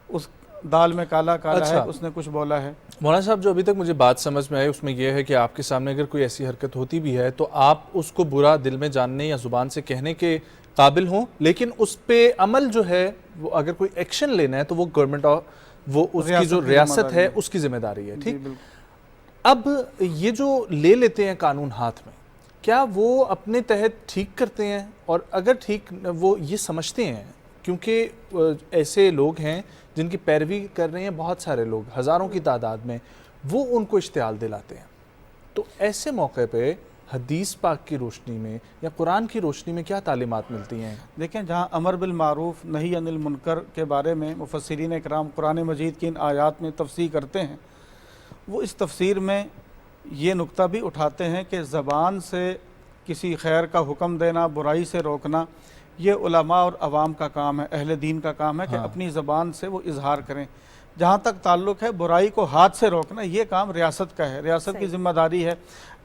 उस दाल में काला काला है, उसने कुछ बोला है। मौलाना साहब, जो अभी तक मुझे बात समझ में आई उसमें यह है कि आपके सामने अगर कोई ऐसी हरकत होती भी है तो आप उसको बुरा दिल में जानने या ज़ुबान से कहने के काबिल हों, लेकिन उस पे अमल जो है वो अगर कोई एक्शन लेना है तो वो गवर्नमेंट और वो उसकी जो रियासत है उसकी जिम्मेदारी है। ठीक, अब ये जो ले लेते हैं कानून हाथ में, क्या वो अपने तहत ठीक करते हैं? और अगर ठीक वो ये समझते हैं, क्योंकि ऐसे लोग हैं जिनकी पैरवी कर रहे हैं बहुत सारे लोग, हज़ारों की तादाद में, वो उनको इश्तियाल दिलाते हैं, तो ऐसे मौके पे हदीस पाक की रोशनी में या कुरान की रोशनी में क्या तालीमात मिलती हैं? देखें, जहाँ अमर बिल मारूफ नही अनिल मुनकर के बारे में मुफस्सिरीन इकराम कुरान मजीद की इन आयात में तफसीर करते हैं, वो इस तफसीर में ये नुक्ता भी उठाते हैं कि ज़बान से किसी खैर का हुक्म देना, बुराई से रोकना, ये उलमा और अवाम का काम है, अहले दीन का काम है कि अपनी ज़बान से वो इजहार करें। जहाँ तक ताल्लुक़ है बुराई को हाथ से रोकना, ये काम रियासत का है, रियासत की ज़िम्मेदारी है।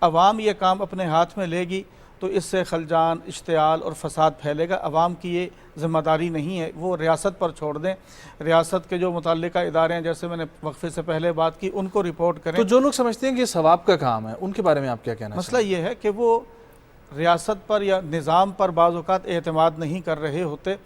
अवाम ये काम अपने हाथ में लेगी तो इससे खलजान, इश्तियाल और फसाद फैलेगा। अवाम की ये ज़िम्मेदारी नहीं है, वो रियासत पर छोड़ दें। रियासत के जो मुतल्लिका इदारे हैं, जैसे मैंने वक्फे से पहले बात की, उनको रिपोर्ट करें। तो जो लोग समझते हैं कि ये सवाब का काम है, उनके बारे में आप क्या कहना? मसला ये है कि वो रियासत पर या निज़ाम पर बाज़ औक़ात एतमाद नहीं कर रहे होते।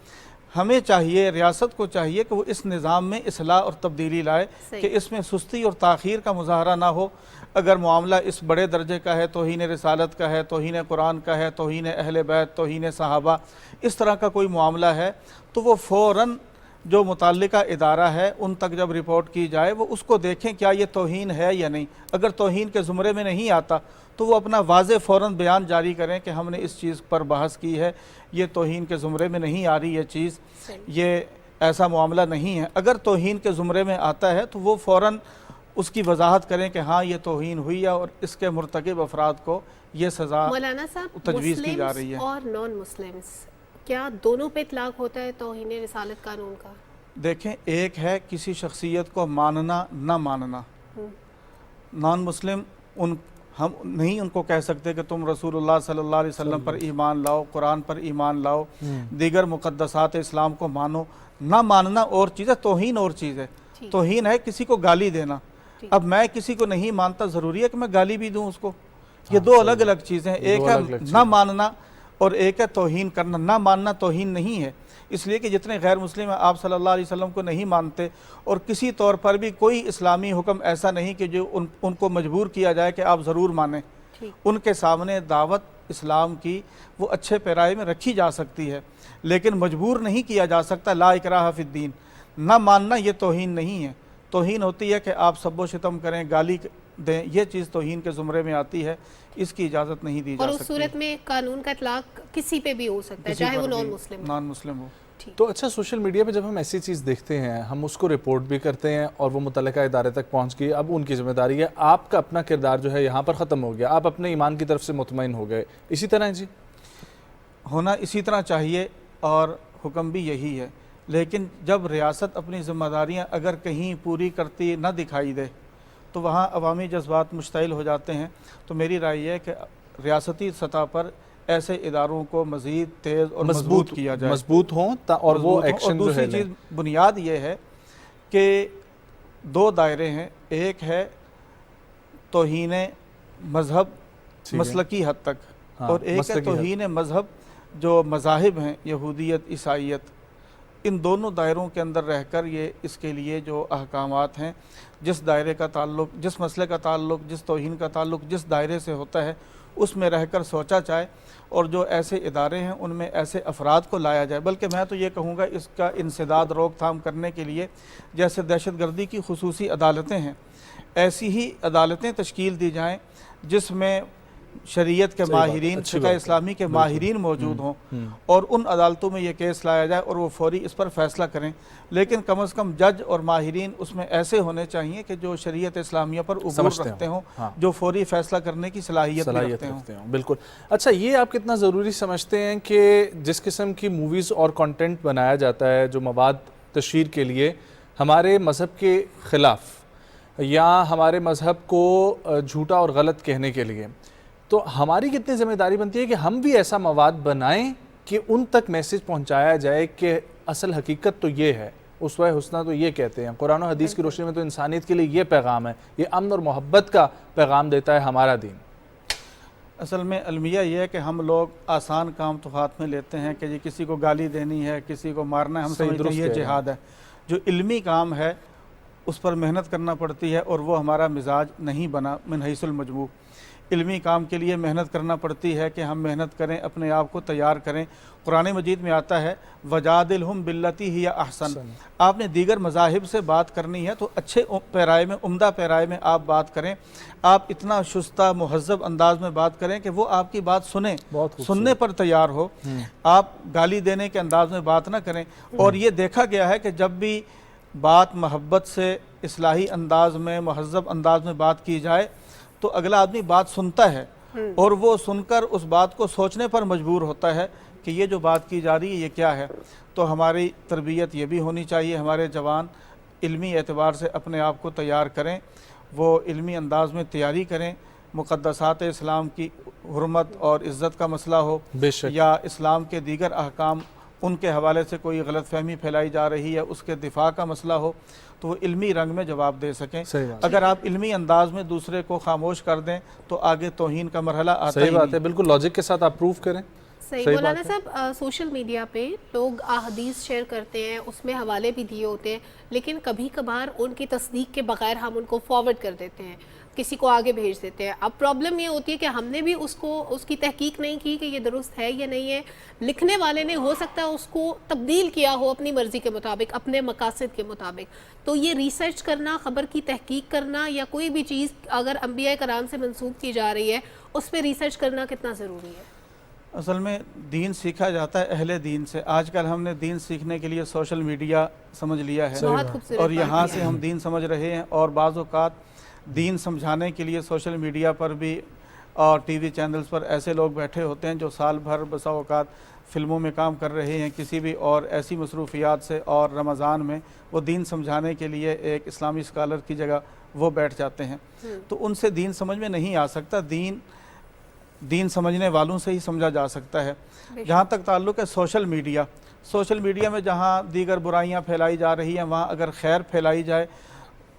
हमें चाहिए, रियासत को चाहिए कि वो इस निज़ाम में इस्लाह और तब्दीली लाए कि इसमें सुस्ती और ताख़ीर का मुज़ाहरा ना हो। अगर मामला इस बड़े दर्जे का है, तौहीन रिसालत का है, तौहीन कुरान का है, तौहीन अहले बैत, तौहीन सहाबा, इस तरह का कोई मामला है, तो वो फ़ौरन जो मुतल्लिका इदारा है उन तक जब रिपोर्ट की जाए, वो उसको देखें क्या ये तौहीन है या नहीं। अगर तौहीन के ज़ुमरे में नहीं आता तो वो अपना वाज़े फ़ौरन बयान जारी करें कि हमने इस चीज़ पर बहस की है, ये तौहीन के ज़ुमरे में नहीं आ रही ये चीज़, ये ऐसा मामला नहीं है। अगर तौहीन के ज़ुमरे में आता है तो वो फ़ौरन उसकी वजाहत करें कि हाँ ये तौहीन हुई है और इसके मुर्तकिब अफराद को ये सज़ा तजवीज़ की जा रही है। और नॉन मुस्लिम्स, क्या दोनों पे इतलाक होता है तौहीन रिसालत कानून का? देखें, एक है किसी शख्सियत को मानना ना मानना। नॉन मुस्लिम हम नहीं उनको कह सकते कि तुम रसूलुल्लाह सल्लल्लाहु अलैहि वसल्लम पर ईमान लाओ, कुरान पर ईमान लाओ, दीगर मुक़द्दसात इस्लाम को मानो। ना मानना और चीज़ है, तौहीन और चीज़ है। तौहीन है किसी को गाली देना। अब मैं किसी को नहीं मानता, ज़रूरी है कि मैं गाली भी दूं उसको? ये दो अलग अलग चीज़ें हैं। एक है ना मानना और एक है तौहीन करना। ना मानना तौहीन नहीं है, इसलिए कि जितने गैर मुस्लिम हैं आप सल्लल्लाहु अलैहि वसल्लम को नहीं मानते, और किसी तौर पर भी कोई इस्लामी हुक्म ऐसा नहीं कि जो उनको मजबूर किया जाए कि आप ज़रूर मानें। उनके सामने दावत इस्लाम की वो अच्छे पैराए में रखी जा सकती है, लेकिन मजबूर नहीं किया जा सकता। ला इकराह फिद्दीन, ना मानना ये तौहीन नहीं है। तौहीन होती है कि आप सब्बो शितम करें, गाली दें, ये चीज़ तौहीन के ज़ुमरे में आती है, इसकी इजाज़त नहीं दी जा सकती। और उस सूरत में कानून का इतलाक किसी पे भी हो सकता है, चाहे वो नॉन मुस्लिम हो। तो अच्छा, सोशल मीडिया पे जब हम ऐसी चीज़ देखते हैं हम उसको रिपोर्ट भी करते हैं और वो मुतल्लिका इदारे तक पहुंच गई, अब उनकी जिम्मेदारी है। आपका अपना किरदार जो है यहाँ पर ख़त्म हो गया, आप अपने ईमान की तरफ से मुतमईन हो गए, इसी तरह जी होना इसी तरह चाहिए और हुक्म भी यही है। लेकिन जब रियासत अपनी ज़िम्मेदारियाँ अगर कहीं पूरी करती न दिखाई दे तो वहाँ अवामी जज्बात मुश्तइल हो जाते हैं। तो मेरी राय है कि रियासती सतह पर ऐसे इदारों को मज़ीद तेज़ और मजबूत किया जाए, मजबूत हों और वो एक्शन। और दूसरी चीज़ बुनियाद ये है कि दो दायरे हैं, एक है तौहीन मज़हब मसलकी हद तक, और एक है तौहीन मज़हब जो मज़ाहिब हैं, यहूदियत, ईसाईयत। इन दोनों दायरों के अंदर रहकर ये इसके लिए जो अहकामात हैं, जिस दायरे का ताल्लुक़, जिस मसले का ताल्लुक़, जिस तौहीन का ताल्लुक़ जिस दायरे से होता है उसमें रहकर सोचा जाए, और जो ऐसे इदारे हैं उनमें ऐसे अफराद को लाया जाए। बल्कि मैं तो ये कहूँगा इसका इंसदाद रोकथाम करने के लिए जैसे दहशतगर्दी की खुसूसी अदालतें हैं, ऐसी ही अदालतें तश्कील दी जाएँ जिसमें शरीयत के माहिरीन, फ़िक़्ह इस्लामी के माहिरीन मौजूद हों, और उन अदालतों में ये केस लाया जाए और वो फौरी इस पर फ़ैसला करें। लेकिन कम से कम जज और माहिरीन उसमें ऐसे होने चाहिए कि जो शरीयत इस्लामिया पर उबूर रखते हों, जो फौरी फ़ैसला करने की सलाहियत रखते हों। बिल्कुल। अच्छा, ये आप कितना ज़रूरी समझते हैं कि जिस किस्म की मूवीज़ और कंटेंट बनाया जाता है जो मवाद तशहीर के लिए हमारे मज़हब के ख़िलाफ़ या हमारे मज़हब को झूठा और गलत कहने के लिए, तो हमारी कितनी जिम्मेदारी बनती है कि हम भी ऐसा मवाद बनाएं कि उन तक मैसेज पहुंचाया जाए कि असल हकीकत तो ये है, उसवा हुस्ना तो ये कहते हैं, कुरान और हदीस की रोशनी में तो इंसानियत के लिए ये पैगाम है, ये अमन और मोहब्बत का पैगाम देता है हमारा दीन। असल में अलमिया ये है कि हम लोग आसान काम तो हाथ में लेते हैं कि ये किसी को गाली देनी है, किसी को मारना है, हम समझते हैं ये जिहाद है। जो इल्मी काम है उस पर मेहनत करना पड़ती है, और वो हमारा मिजाज नहीं बना मिन हैसुल मजमू। इल्मी काम के लिए मेहनत करना पड़ती है कि हम मेहनत करें, अपने आप को तैयार करें। कुरान मजीद में आता है वजादिलहुम बिल्लती हिया अहसन। आपने दीगर मज़ाहिब से बात करनी है तो अच्छे पैराए में, उम्दा पैराए में आप बात करें। आप इतना शुस्ता मुहज़्ज़ब अंदाज में बात करें कि वो आपकी बात सुने, सुनने पर तैयार हो। आप गाली देने के अंदाज में बात ना करें। और ये देखा गया है कि जब भी बात मोहब्बत से, इस्लाही अंदाज में, मुहज़्ज़ब अंदाज में बात की जाए तो अगला आदमी बात सुनता है, और वो सुनकर उस बात को सोचने पर मजबूर होता है कि ये जो बात की जा रही है ये क्या है। तो हमारी तरबियत ये भी होनी चाहिए, हमारे जवान इल्मी एतबार से अपने आप को तैयार करें, वो इल्मी अंदाज में तैयारी करें। मुक़द्दसात इस्लाम की हुर्मत और इज़्ज़त का मसला हो या इस्लाम के दीगर अहकाम उनके हवाले से कोई गलत फहमी फैलाई जा रही है, उसके दिफा का मसला हो, तो वो इल्मी रंग में जवाब दे सकें। अगर आप इल्मी अंदाज में दूसरे को खामोश कर दें तो आगे तौहीन का मरहला आता है। सही बात है, बिल्कुल लॉजिक के साथ आप प्रूव करें। सही मौलाना साहब, सोशल मीडिया पे लोग अहदीस शेयर करते हैं, उसमें हवाले भी दिए होते हैं, लेकिन कभी कभार उनकी तस्दीक के बगैर हम उनको फॉरवर्ड कर देते हैं, किसी को आगे भेज देते हैं। अब प्रॉब्लम ये होती है कि हमने भी उसकी तहकीक नहीं की कि ये दुरुस्त है या नहीं है। लिखने वाले ने हो सकता है उसको तब्दील किया हो अपनी मर्ज़ी के मुताबिक, अपने मकासद के मुताबिक। तो ये रिसर्च करना, ख़बर की तहकीक करना, या कोई भी चीज़ अगर अंबिया कराम से मंसूब की जा रही है उस पर रिसर्च करना कितना ज़रूरी है? असल में दीन सीखा जाता है अहले दीन से। आजकल हमने दीन सीखने के लिए सोशल मीडिया समझ लिया है, और यहाँ से हम दीन समझ रहे हैं। और बाज़ औक़ात दीन समझाने के लिए सोशल मीडिया पर भी और टीवी चैनल्स पर ऐसे लोग बैठे होते हैं जो साल भर बसा औक़ात फ़िल्मों में काम कर रहे हैं, किसी भी और ऐसी मसरूफ़ियात से, और रमज़ान में वो दीन समझाने के लिए एक इस्लामी स्कॉलर की जगह वो बैठ जाते हैं। तो उनसे दीन समझ में नहीं आ सकता। दीन समझने वालों से ही समझा जा सकता है। जहाँ तक ताल्लुक़ है सोशल मीडिया में जहाँ दीगर बुराइयाँ फैलाई जा रही हैं, वहाँ अगर खैर फैलाई जाए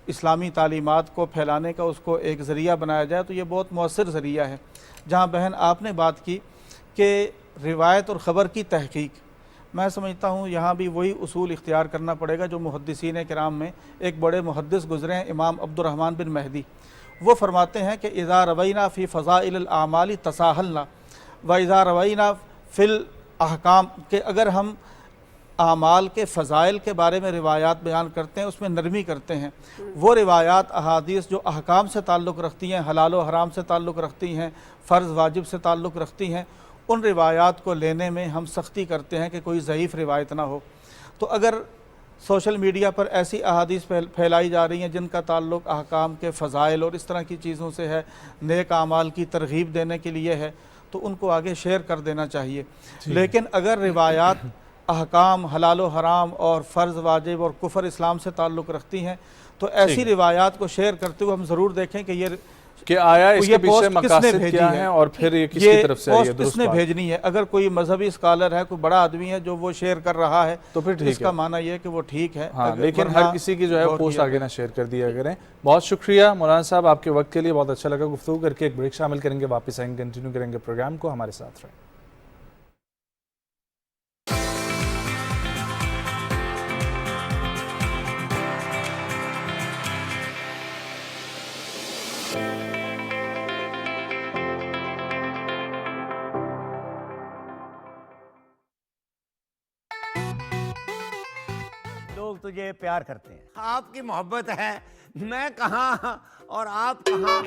इस्लामी तालीमात को फैलाने का उसको एक ज़रिया बनाया जाए तो ये बहुत मौसर ज़रिया है। जहाँ बहन आपने बात की कि रिवायत और ख़बर की तहकीक, मैं समझता हूँ यहाँ भी वही उसूल इख्तियार करना पड़ेगा जो मुहद्दिसीन किराम में एक बड़े मुहद्दिस गुज़रे हैं, इमाम अब्दुर्रहमान बिन महदी। वो फरमाते हैं कि इज़ा रवैना फ़ी फ़ज़ाइल आमाली तसाहलना व इज़ा रवैना फ़िल अहकाम, के अगर हम आमाल के फ़ज़ाइल के बारे में रिवायात बयान करते हैं उसमें नरमी करते हैं, वो रिवायात अहादीस जो अहकाम से ताल्लुक़ रखती हैं, हलाल व हराम से ताल्लुक़ रखती हैं, फ़र्ज़ वाजिब से ताल्लुक़ रखती हैं, उन रिवायात को लेने में हम सख्ती करते हैं कि कोई ज़ईफ़ रिवायत ना हो। तो अगर सोशल मीडिया पर ऐसी अहादीस फैलाई जा रही हैं जिनका ताल्लुक़ अहकाम के फ़ज़ाइल और इस तरह की चीज़ों से है, नेक आमाल की तरग़ीब देने के लिए है, तो उनको आगे शेयर कर देना चाहिए। लेकिन अगर रिवायात अहकाम, हलाल व हराम और फ़र्ज़ वाजिब और कुफ़र इस्लाम से ताल्लुक़ रखती हैं तो ऐसी रिवायात को शेयर करते हुए हम ज़रूर देखें कि ये कि आया इसके पीछे मकासद क्या है और फिर ये किसकी तरफ से आई है, किसने भेजनी है। अगर कोई मजहबी स्कॉलर है, कोई बड़ा आदमी है जो वो शेयर कर रहा है तो फिर इसका माना यह है कि वो ठीक है। हाँ, लेकिन हर किसी की जो है पोस्ट आगे ना शेयर कर दिया करें। बहुत शुक्रिया मौलाना साहब आपके वक्त के लिए, बहुत अच्छा लगा गुफ्तगू करके। एक ब्रेक शामिल करेंगे, वापस आएंगे, कंटिन्यू करेंगे प्रोग्राम को, हमारे साथ रहें। लोग तुझे प्यार करते हैं, आपकी मोहब्बत है, मैं कहाँ और आप कहाँ।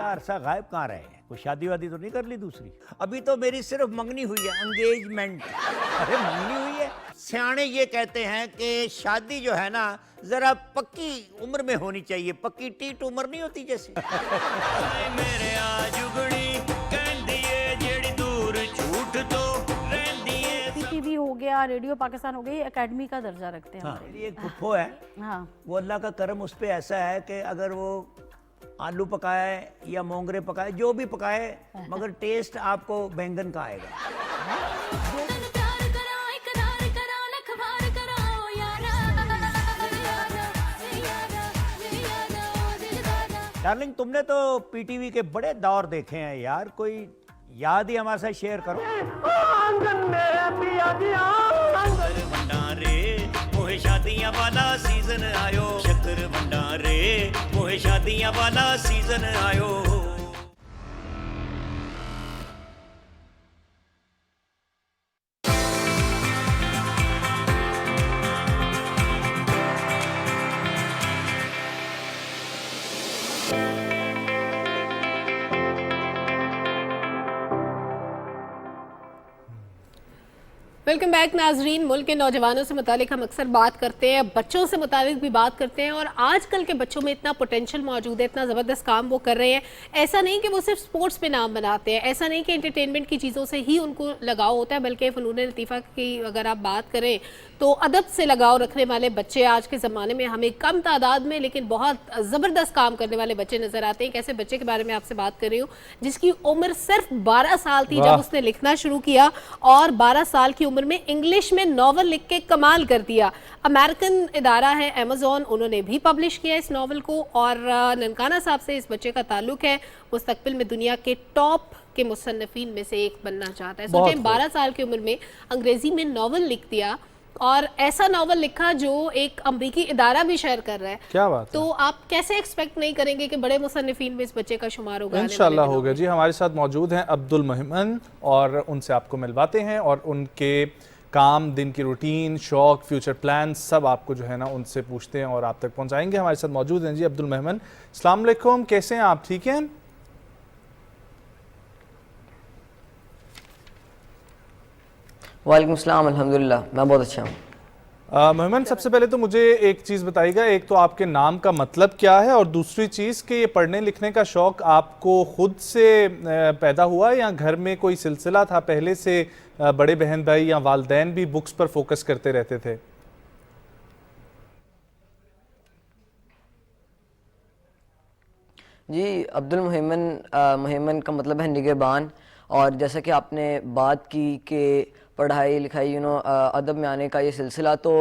अरसा गायब कहाँ रहे हैं? कोई शादी वादी तो नहीं कर ली दूसरी? अभी तो मेरी सिर्फ मंगनी हुई है, एंगेजमेंट। अरे मंगनी हुई है। सियाने ये कहते हैं कि शादी जो है ना जरा पक्की उम्र में होनी चाहिए, पक्की टीट उम्र नहीं होती जैसे। मेरे आजुगड़ी टीवी हो गया, रेडियो पाकिस्तान हो गई, एकेडमी का दर्जा रखते हैं। हाँ, ये फुफ्फो है। हाँ, वो अल्लाह का करम उस पे ऐसा है कि अगर वो आलू पकाए या मोंगरे पकाए, जो भी पकाए, मगर टेस्ट आपको बैंगन का आएगा। डार्लिंग, तुमने तो पीटीवी के बड़े दौर देखे हैं यार, कोई याद ही हमारे साथ शेयर करो। भंडारे मोहे शादियां वाला सीजन आयो, शक्कर भंडारे मोहे शादियां वाला सीजन आयो। वेलकम बैक नाजरीन। मुल्क के नौजवानों से मुतालिक हम अक्सर बात करते हैं, बच्चों से मुतालिक भी बात करते हैं, और आजकल के बच्चों में इतना पोटेंशियल मौजूद है, इतना ज़बरदस्त काम वो कर रहे हैं। ऐसा नहीं कि वो सिर्फ स्पोर्ट्स पे नाम बनाते हैं, ऐसा नहीं कि एंटरटेनमेंट की चीज़ों से ही उनको लगाव होता है, बल्कि फ़नून लतीफ़ा की अगर आप बात करें तो अदब से लगाव रखने वाले बच्चे आज के ज़माने में हमें कम तादाद में लेकिन बहुत ज़बरदस्त काम करने वाले बच्चे नज़र आते हैं। एक ऐसे बच्चे के बारे में आपसे बात कर रही हूँ जिसकी उम्र सिर्फ 12 साल थी जब उसने लिखना शुरू किया, और 12 साल की उम्र में इंग्लिश में नॉवल लिख के कमाल कर दिया। अमेरिकन इदारा है अमेज़ॉन, उन्होंने भी पब्लिश किया इस नॉवल को, और ननकाना साहब से इस बच्चे का ताल्लुक है। मुस्तकबिल में दुनिया के टॉप के मुसन्निफीन में से एक बनना चाहता है। सोचें 12 साल की उम्र में अंग्रेजी में नॉवल लिख दिया, और ऐसा नॉवल लिखा जो एक अमरीकी इदारा भी शेयर कर रहा है। क्या बात तो आप कैसे एक्सपेक्ट नहीं करेंगे कि बड़े मुसन्निफीन में इस बच्चे का शुमार होगा? इंशाल्लाह होगा जी। हमारे साथ मौजूद हैं अब्दुल मेहमन, और उनसे आपको मिलवाते हैं और उनके काम, दिन की रूटीन, शौक, फ्यूचर प्लान सब आपको जो है ना उनसे पूछते हैं और आप तक पहुंचाएंगे। हमारे साथ मौजूद हैं जी अब्दुल मेहमन। अस्सलाम वालेकुम, कैसे हैं आप? ठीक हैं? वालेकुम सलाम, अल्हम्दुलिल्लाह मैं बहुत अच्छा हूँ। मेहमन, सबसे पहले तो मुझे एक चीज़ बताइएगा, एक तो आपके नाम का मतलब क्या है, और दूसरी चीज़ कि ये पढ़ने लिखने का शौक़ आपको खुद से पैदा हुआ या घर में कोई सिलसिला था पहले से, बड़े बहन भाई या वालिदैन भी बुक्स पर फोकस करते रहते थे? जी, अब्दुल मेहमन का मतलब है निगहबान, और जैसा कि आपने बात की कि पढ़ाई लिखाई अदब में आने का ये सिलसिला। तो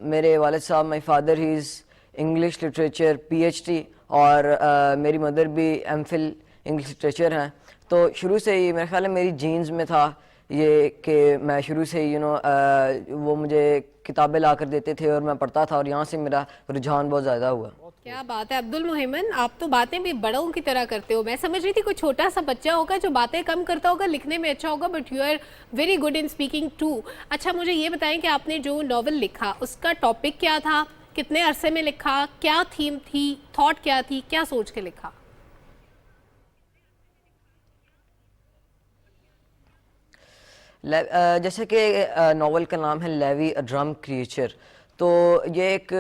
मेरे वालिद साहब, my father he is English literature PhD, और मेरी मदर भी MPhil इंग्लिश लिटरेचर हैं। तो शुरू से ही मेरे ख्याल है मेरी जीन्स में था ये कि मैं शुरू से ही वो मुझे किताबें ला कर देते थे और मैं पढ़ता था, और यहाँ से मेरा रुझान बहुत ज़्यादा हुआ। क्या बात है अब्दुल मोहम्मद, आप तो बातें भी बड़ों की तरह करते हो। मैं समझ रही थी कोई छोटा सा बच्चा होगा जो बातें कम करता होगा, लिखने में अच्छा होगा, but you are very good in speaking too. अच्छा, मुझे ये बताएं कि आपने जो नॉवल लिखा उसका टॉपिक क्या था, कितने अरसे में लिखा, क्या थीम थी, थॉट क्या थी, क्या सोच के लिखा? जैसे कि नावल का नाम है लेवी अ ड्रम क्रिएचर, तो ये एक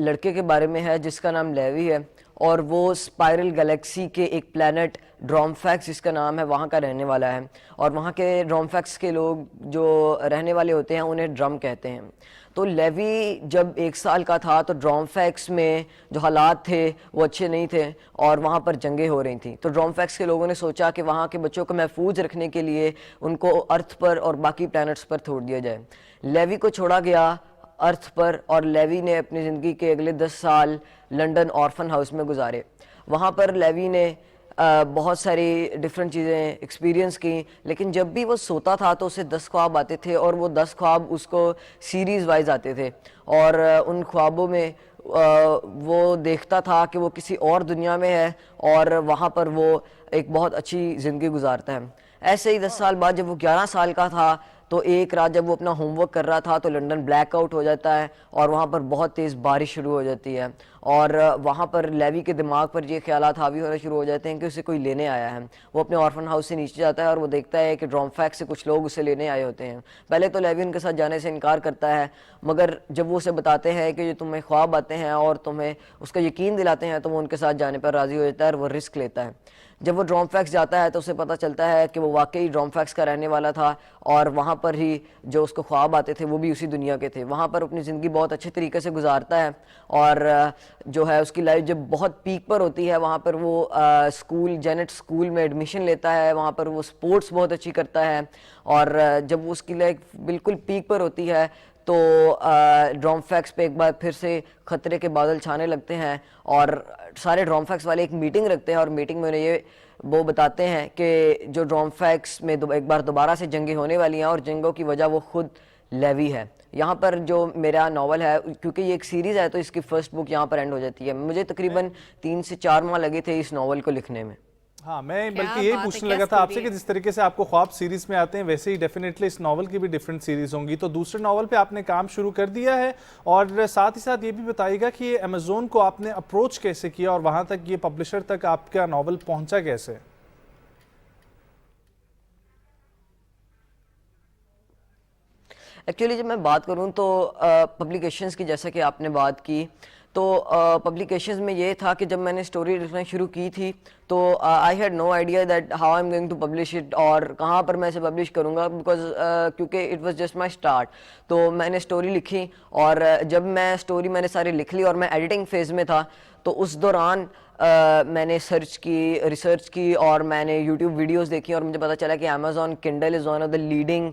लड़के के बारे में है जिसका नाम लेवी है, और वो स्पाइरल गैलेक्सी के एक प्लैनेट ड्रॉमफैक्स जिसका नाम है वहाँ का रहने वाला है। और वहाँ के ड्रॉमफैक्स के लोग जो रहने वाले होते हैं उन्हें ड्रम कहते हैं। तो लेवी जब 1 साल का था तो ड्रॉमफैक्स में जो हालात थे वो अच्छे नहीं थे और वहाँ पर जंगें हो रही थी। तो ड्रॉमफैक्स के लोगों ने सोचा कि वहाँ के बच्चों को महफूज रखने के लिए उनको अर्थ पर और बाकी प्लैनेट्स पर छोड़ दिया जाए। लेवी को छोड़ा गया अर्थ पर, और लेवी ने अपनी ज़िंदगी के अगले 10 साल लंदन ऑर्फन हाउस में गुजारे। वहाँ पर लेवी ने बहुत सारी डिफरेंट चीज़ें एक्सपीरियंस की, लेकिन जब भी वो सोता था तो उसे 10 ख्वाब आते थे, और वो 10 ख्वाब उसको सीरीज़ वाइज आते थे, और उन ख्वाबों में वो देखता था कि वो किसी और दुनिया में है और वहाँ पर वो एक बहुत अच्छी ज़िंदगी गुजारता है। ऐसे ही 10 साल बाद जब वो 11 साल का था तो एक रात जब वो अपना होमवर्क कर रहा था तो लंदन ब्लैकआउट हो जाता है और वहाँ पर बहुत तेज़ बारिश शुरू हो जाती है, और वहाँ पर लेवी के दिमाग पर ये ख्यालात हावी होना शुरू हो जाते हैं कि उसे कोई लेने आया है। वो अपने ऑर्फन हाउस से नीचे जाता है और वो देखता है कि ड्रॉमफैक्स से कुछ लोग उसे लेने आए होते हैं। पहले तो लेवी उनके साथ जाने से इनकार करता है, मगर जब वो उसे बताते हैं कि जो तुम्हें ख्वाब आते हैं और तुम्हें उसका यकीन दिलाते हैं तो वो उनके साथ जाने पर राज़ी हो जाता है और वो रिस्क लेता है। जब वो ड्रॉमफैक्स जाता है तो उसे पता चलता है कि वो वाकई ड्रॉमफैक्स का रहने वाला था, और वहाँ पर ही जो उसको ख्वाब आते थे वो भी उसी दुनिया के थे। वहाँ पर अपनी ज़िंदगी बहुत अच्छे तरीके से गुजारता है, और जो है उसकी लाइफ जब बहुत पीक पर होती है वहाँ पर वो स्कूल जेनेट स्कूल में एडमिशन लेता है, वहाँ पर वो स्पोर्ट्स बहुत अच्छी करता है, और जब उसकी लाइफ बिल्कुल पीक पर होती है तो ड्रॉमफैक्स पे एक बार फिर से ख़तरे के बादल छाने लगते हैं, और सारे ड्रॉमफैक्स वाले एक मीटिंग रखते हैं, और मीटिंग में उन्हें वो बताते हैं कि जो ड्रॉमफैक्स में एक बार दोबारा से जंगें होने वाली हैं और जंगों की वजह वो खुद लेवी है। यहाँ पर जो मेरा नावल है, क्योंकि ये एक सीरीज़ है तो इसकी फर्स्ट बुक यहाँ पर एंड हो जाती है। मुझे तकरीबन 3 से 4 माह लगे थे इस नावल को लिखने में। हाँ, मैं बल्कि यही पूछने लगा था आपसे कि जिस तरीके से आपको ख्वाब सीरीज में आते हैं वैसे ही डेफिनेटली इस नावल की भी डिफरेंट सीरीज होंगी। तो दूसरे नावल पे आपने काम शुरू कर दिया है, और साथ ही साथ ये भी बताइएगा कि ये अमेज़ोन को आपने अप्रोच कैसे किया और वहाँ तक ये पब्लिशर तक आपका नावल पहुँचा कैसे? एक्चुअली जब मैं बात करूं तो पब्लिकेशंस की, जैसा कि आपने बात की, तो पब्लिकेशंस में ये था कि जब मैंने स्टोरी लिखना शुरू की थी तो I had no idea that how I am going to publish it और कहाँ पर मैं इसे पब्लिश करूँगा, बिकॉज क्योंकि it was just my start. तो मैंने स्टोरी लिखी, और जब मैं स्टोरी मैंने सारी लिख ली और मैं एडिटिंग फेज़ में था तो उस दौरान मैंने रिसर्च की और मैंने यूट्यूब वीडियोस देखी, और मुझे पता चला कि Amazon Kindle is one of the leading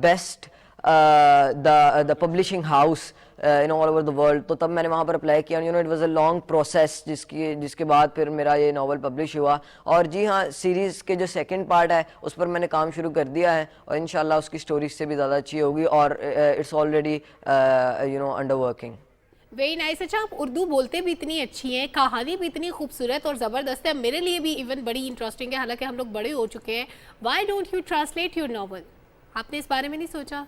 best the publishing house all over the world। तो तब मैंने वहाँ पर अप्लाई किया, it was a long process जिसके बाद फिर मेरा ये नावल पब्लिश हुआ। और जी हाँ, सीरीज़ के जो सेकंड पार्ट है उस पर मैंने काम शुरू कर दिया है, और इंशाल्लाह उसकी स्टोरी से भी ज़्यादा अच्छी होगी, और it's already under working. Very nice. अच्छा, आप उर्दू बोलते भी इतनी अच्छी हैं, कहानी भी इतनी खूबसूरत और ज़बरदस्त है, मेरे लिए भी इवन बड़ी इंटरेस्टिंग है, हालांकि हम लोग बड़े हो चुके हैं। Why don't you translate your novel? आपने इस बारे में नहीं सोचा?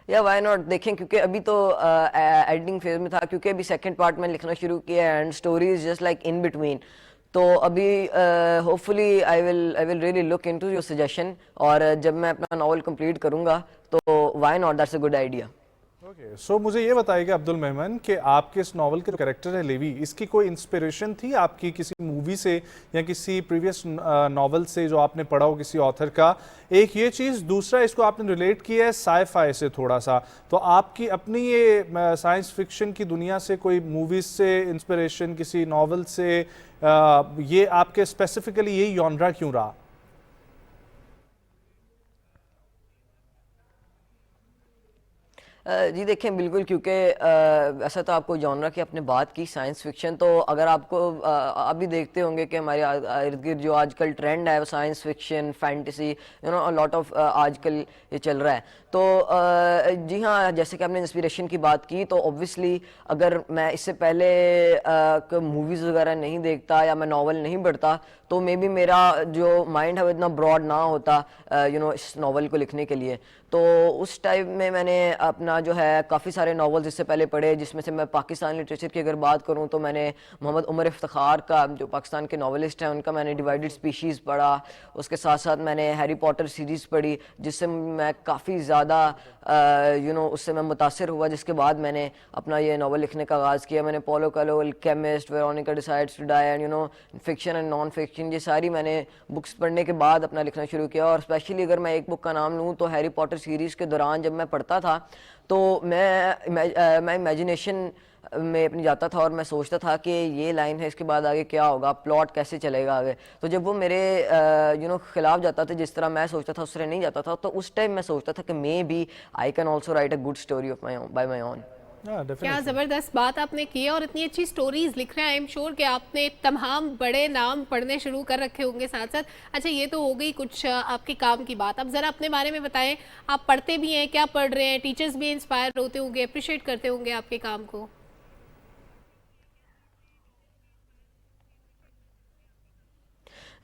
या वाई नॉट, देखें क्योंकि अभी तो एडिटिंग फेज में था, क्योंकि अभी सेकंड पार्ट में लिखना शुरू किया है and story is just like in between. तो अभी hopefully I will really look into your suggestion, और जब मैं अपना नावल कंप्लीट करूंगा तो why not, that's a good idea. So मुझे ये बताइएगा अब्दुल मेमन कि आपके इस नावल के कैरेक्टर है लेवी, इसकी कोई इंस्पिरेशन थी आपकी किसी मूवी से या किसी प्रीवियस नावल से जो आपने पढ़ा हो किसी ऑथर का? एक ये चीज़, दूसरा इसको आपने रिलेट किया है साई-फाई से थोड़ा सा, तो आपकी अपनी ये साइंस फिक्शन की दुनिया से कोई मूवीज से इंस्पिरेशन, किसी नावल से, ये आपके स्पेसिफिकली यही जॉनरा क्यों रहा? जी देखें, बिल्कुल, क्योंकि ऐसा तो आपको जॉनरा की आपने बात की साइंस फिक्शन, तो अगर आपको आप भी देखते होंगे कि हमारे इर्द गिर्द जो आजकल ट्रेंड है science fiction, fantasy, a lot of आजकल ये चल रहा है। तो जी हाँ, जैसे कि आपने इंस्पिरेशन की बात की, तो ऑब्वियसली अगर मैं इससे पहले मूवीज़ वगैरह नहीं देखता या मैं नावल नहीं पढ़ता तो मे बी मेरा जो माइंड है वो इतना ब्रॉड ना होता इस नावल को लिखने के लिए। तो उस टाइम में मैंने अपना जो है काफ़ी सारे नावल्स इससे पहले पढ़े, जिसमें से मैं पाकिस्तान लिटरेचर की अगर बात करूं तो मैंने मोहम्मद उमर इफ्तिखार का, जो पाकिस्तान के नावलिस्ट हैं, उनका मैंने डिवाइडेड स्पीशीज़ पढ़ा। उसके साथ साथ मैंने हैरी पॉटर सीरीज़ पढ़ी, जिससे मैं काफ़ी ज़्यादा उससे मैं मुतासिर हुआ, जिसके बाद मैंने अपना ये नावल लिखने का आगाज़ किया। मैंने Paulo Coelho, chemist, Veronika decides to die and fiction and non fiction, ये सारी मैंने बुक्स पढ़ने के बाद अपना लिखना शुरू किया। और स्पेशली अगर मैं एक बुक का नाम लूँ तो हैरी पॉटर सीरीज़ के दौरान जब मैं पढ़ता था तो मैं इमेजिनेशन में अपनी जाता था और मैं सोचता था कि ये लाइन है, इसके बाद आगे क्या होगा, प्लॉट कैसे चलेगा आगे। तो जब वो मेरे खिलाफ जाता था, जिस तरह मैं सोचता था उस तरह नहीं जाता था, तो उस टाइम मैं सोचता था कि maybe I can also write a good story of by my own. क्या ज़बरदस्त बात आपने की है और इतनी अच्छी स्टोरीज लिख रहे हैं। आई एम श्योर कि आपने तमाम बड़े नाम पढ़ने शुरू कर रखे होंगे साथ साथ। अच्छा, ये तो हो गई कुछ आपके काम की बात। अब ज़रा अपने बारे में बताएं, आप पढ़ते भी हैं, क्या पढ़ रहे हैं? टीचर्स भी इंस्पायर होते होंगे, अप्रिशिएट करते होंगे आपके काम को।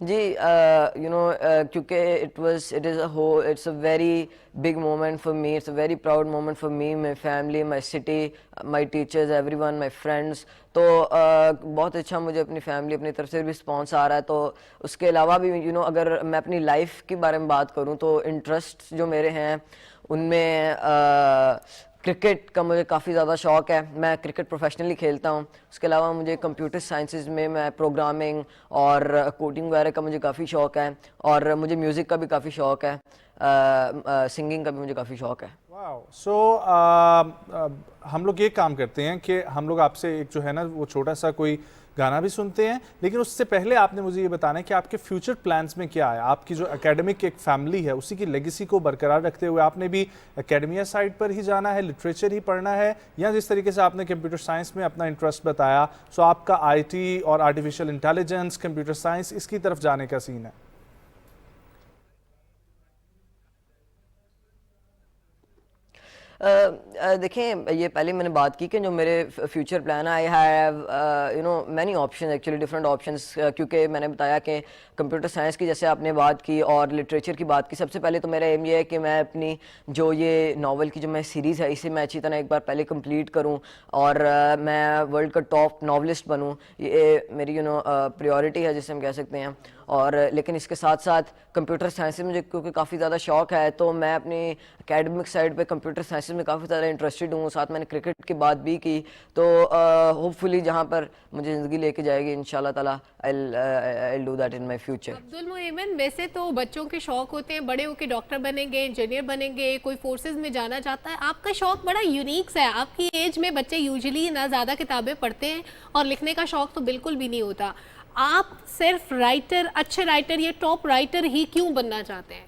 जी क्योंकि it's a very big moment for me, it's a very proud moment for me, my family, my city, my teachers, everyone, my friends. तो बहुत अच्छा मुझे अपनी फैमिली अपनी तरफ से रिस्पॉन्स आ रहा है। तो उसके अलावा भी अगर मैं अपनी लाइफ के बारे में बात करूँ तो इंटरेस्ट जो मेरे हैं उनमें क्रिकेट का मुझे काफ़ी ज़्यादा शौक़ है। मैं क्रिकेट प्रोफेशनली खेलता हूँ। उसके अलावा मुझे कंप्यूटर साइंसेज में मैं प्रोग्रामिंग और कोडिंग वगैरह का मुझे काफ़ी शौक़ है, और मुझे म्यूज़िक का भी काफ़ी शौक़ है, सिंगिंग का भी मुझे काफ़ी शौक़ है। वाओ। सो हम लोग ये काम करते हैं कि हम लोग आपसे एक जो है ना वो छोटा सा कोई गाना भी सुनते हैं, लेकिन उससे पहले आपने मुझे ये बताना है कि आपके फ्यूचर प्लान्स में क्या है। आपकी जो एकेडमिक एक फैमिली है उसी की लेगेसी को बरकरार रखते हुए आपने भी एकेडमिया साइड पर ही जाना है, लिटरेचर ही पढ़ना है, या जिस तरीके से आपने कंप्यूटर साइंस में अपना इंटरेस्ट बताया, सो आपका IT और आर्टिफिशियल इंटेलिजेंस, कंप्यूटर साइंस, इसकी तरफ जाने का सीन है? देखें, ये पहले मैंने बात की कि जो मेरे फ्यूचर प्लान है, I have many option, actually different options, क्योंकि मैंने बताया कि कंप्यूटर साइंस की जैसे आपने बात की और लिटरेचर की बात की। सबसे पहले तो मेरा एम ये है कि मैं अपनी जो ये नावल की जो मैं सीरीज़ है इसे मैं अच्छी तरह एक बार पहले कंप्लीट करूं और मैं वर्ल्ड का टॉप नावलिस्ट बनूं। ये मेरी प्रायोरिटी है जिसे हम कह सकते हैं। और लेकिन इसके साथ साथ कंप्यूटर साइंस में मुझे क्योंकि काफ़ी ज़्यादा शौक़ है, तो मैं अपनी एकेडमिक साइड पे कंप्यूटर साइंस में काफ़ी ज़्यादा इंटरेस्टेड हूँ। साथ मैंने क्रिकेट की बात भी की, तो होपफुली जहाँ पर मुझे ज़िंदगी लेके जाएगी इंशाल्लाह ताला I will do that in my future. Abdul Momen, वैसे तो बच्चों के शौक होते हैं, बड़े होकर डॉक्टर बनेंगे, इंजीनियर बनेंगे, कोई फोर्सेज में जाना चाहता है। आपका शौक बड़ा यूनिक सा है। आपकी एज में बच्चे यूजुअली ना ज़्यादा किताबें पढ़ते हैं और लिखने का शौक तो बिल्कुल भी नहीं होता। आप सिर्फ राइटर, अच्छे राइटर या टॉप राइटर ही क्यों बनना चाहते हैं?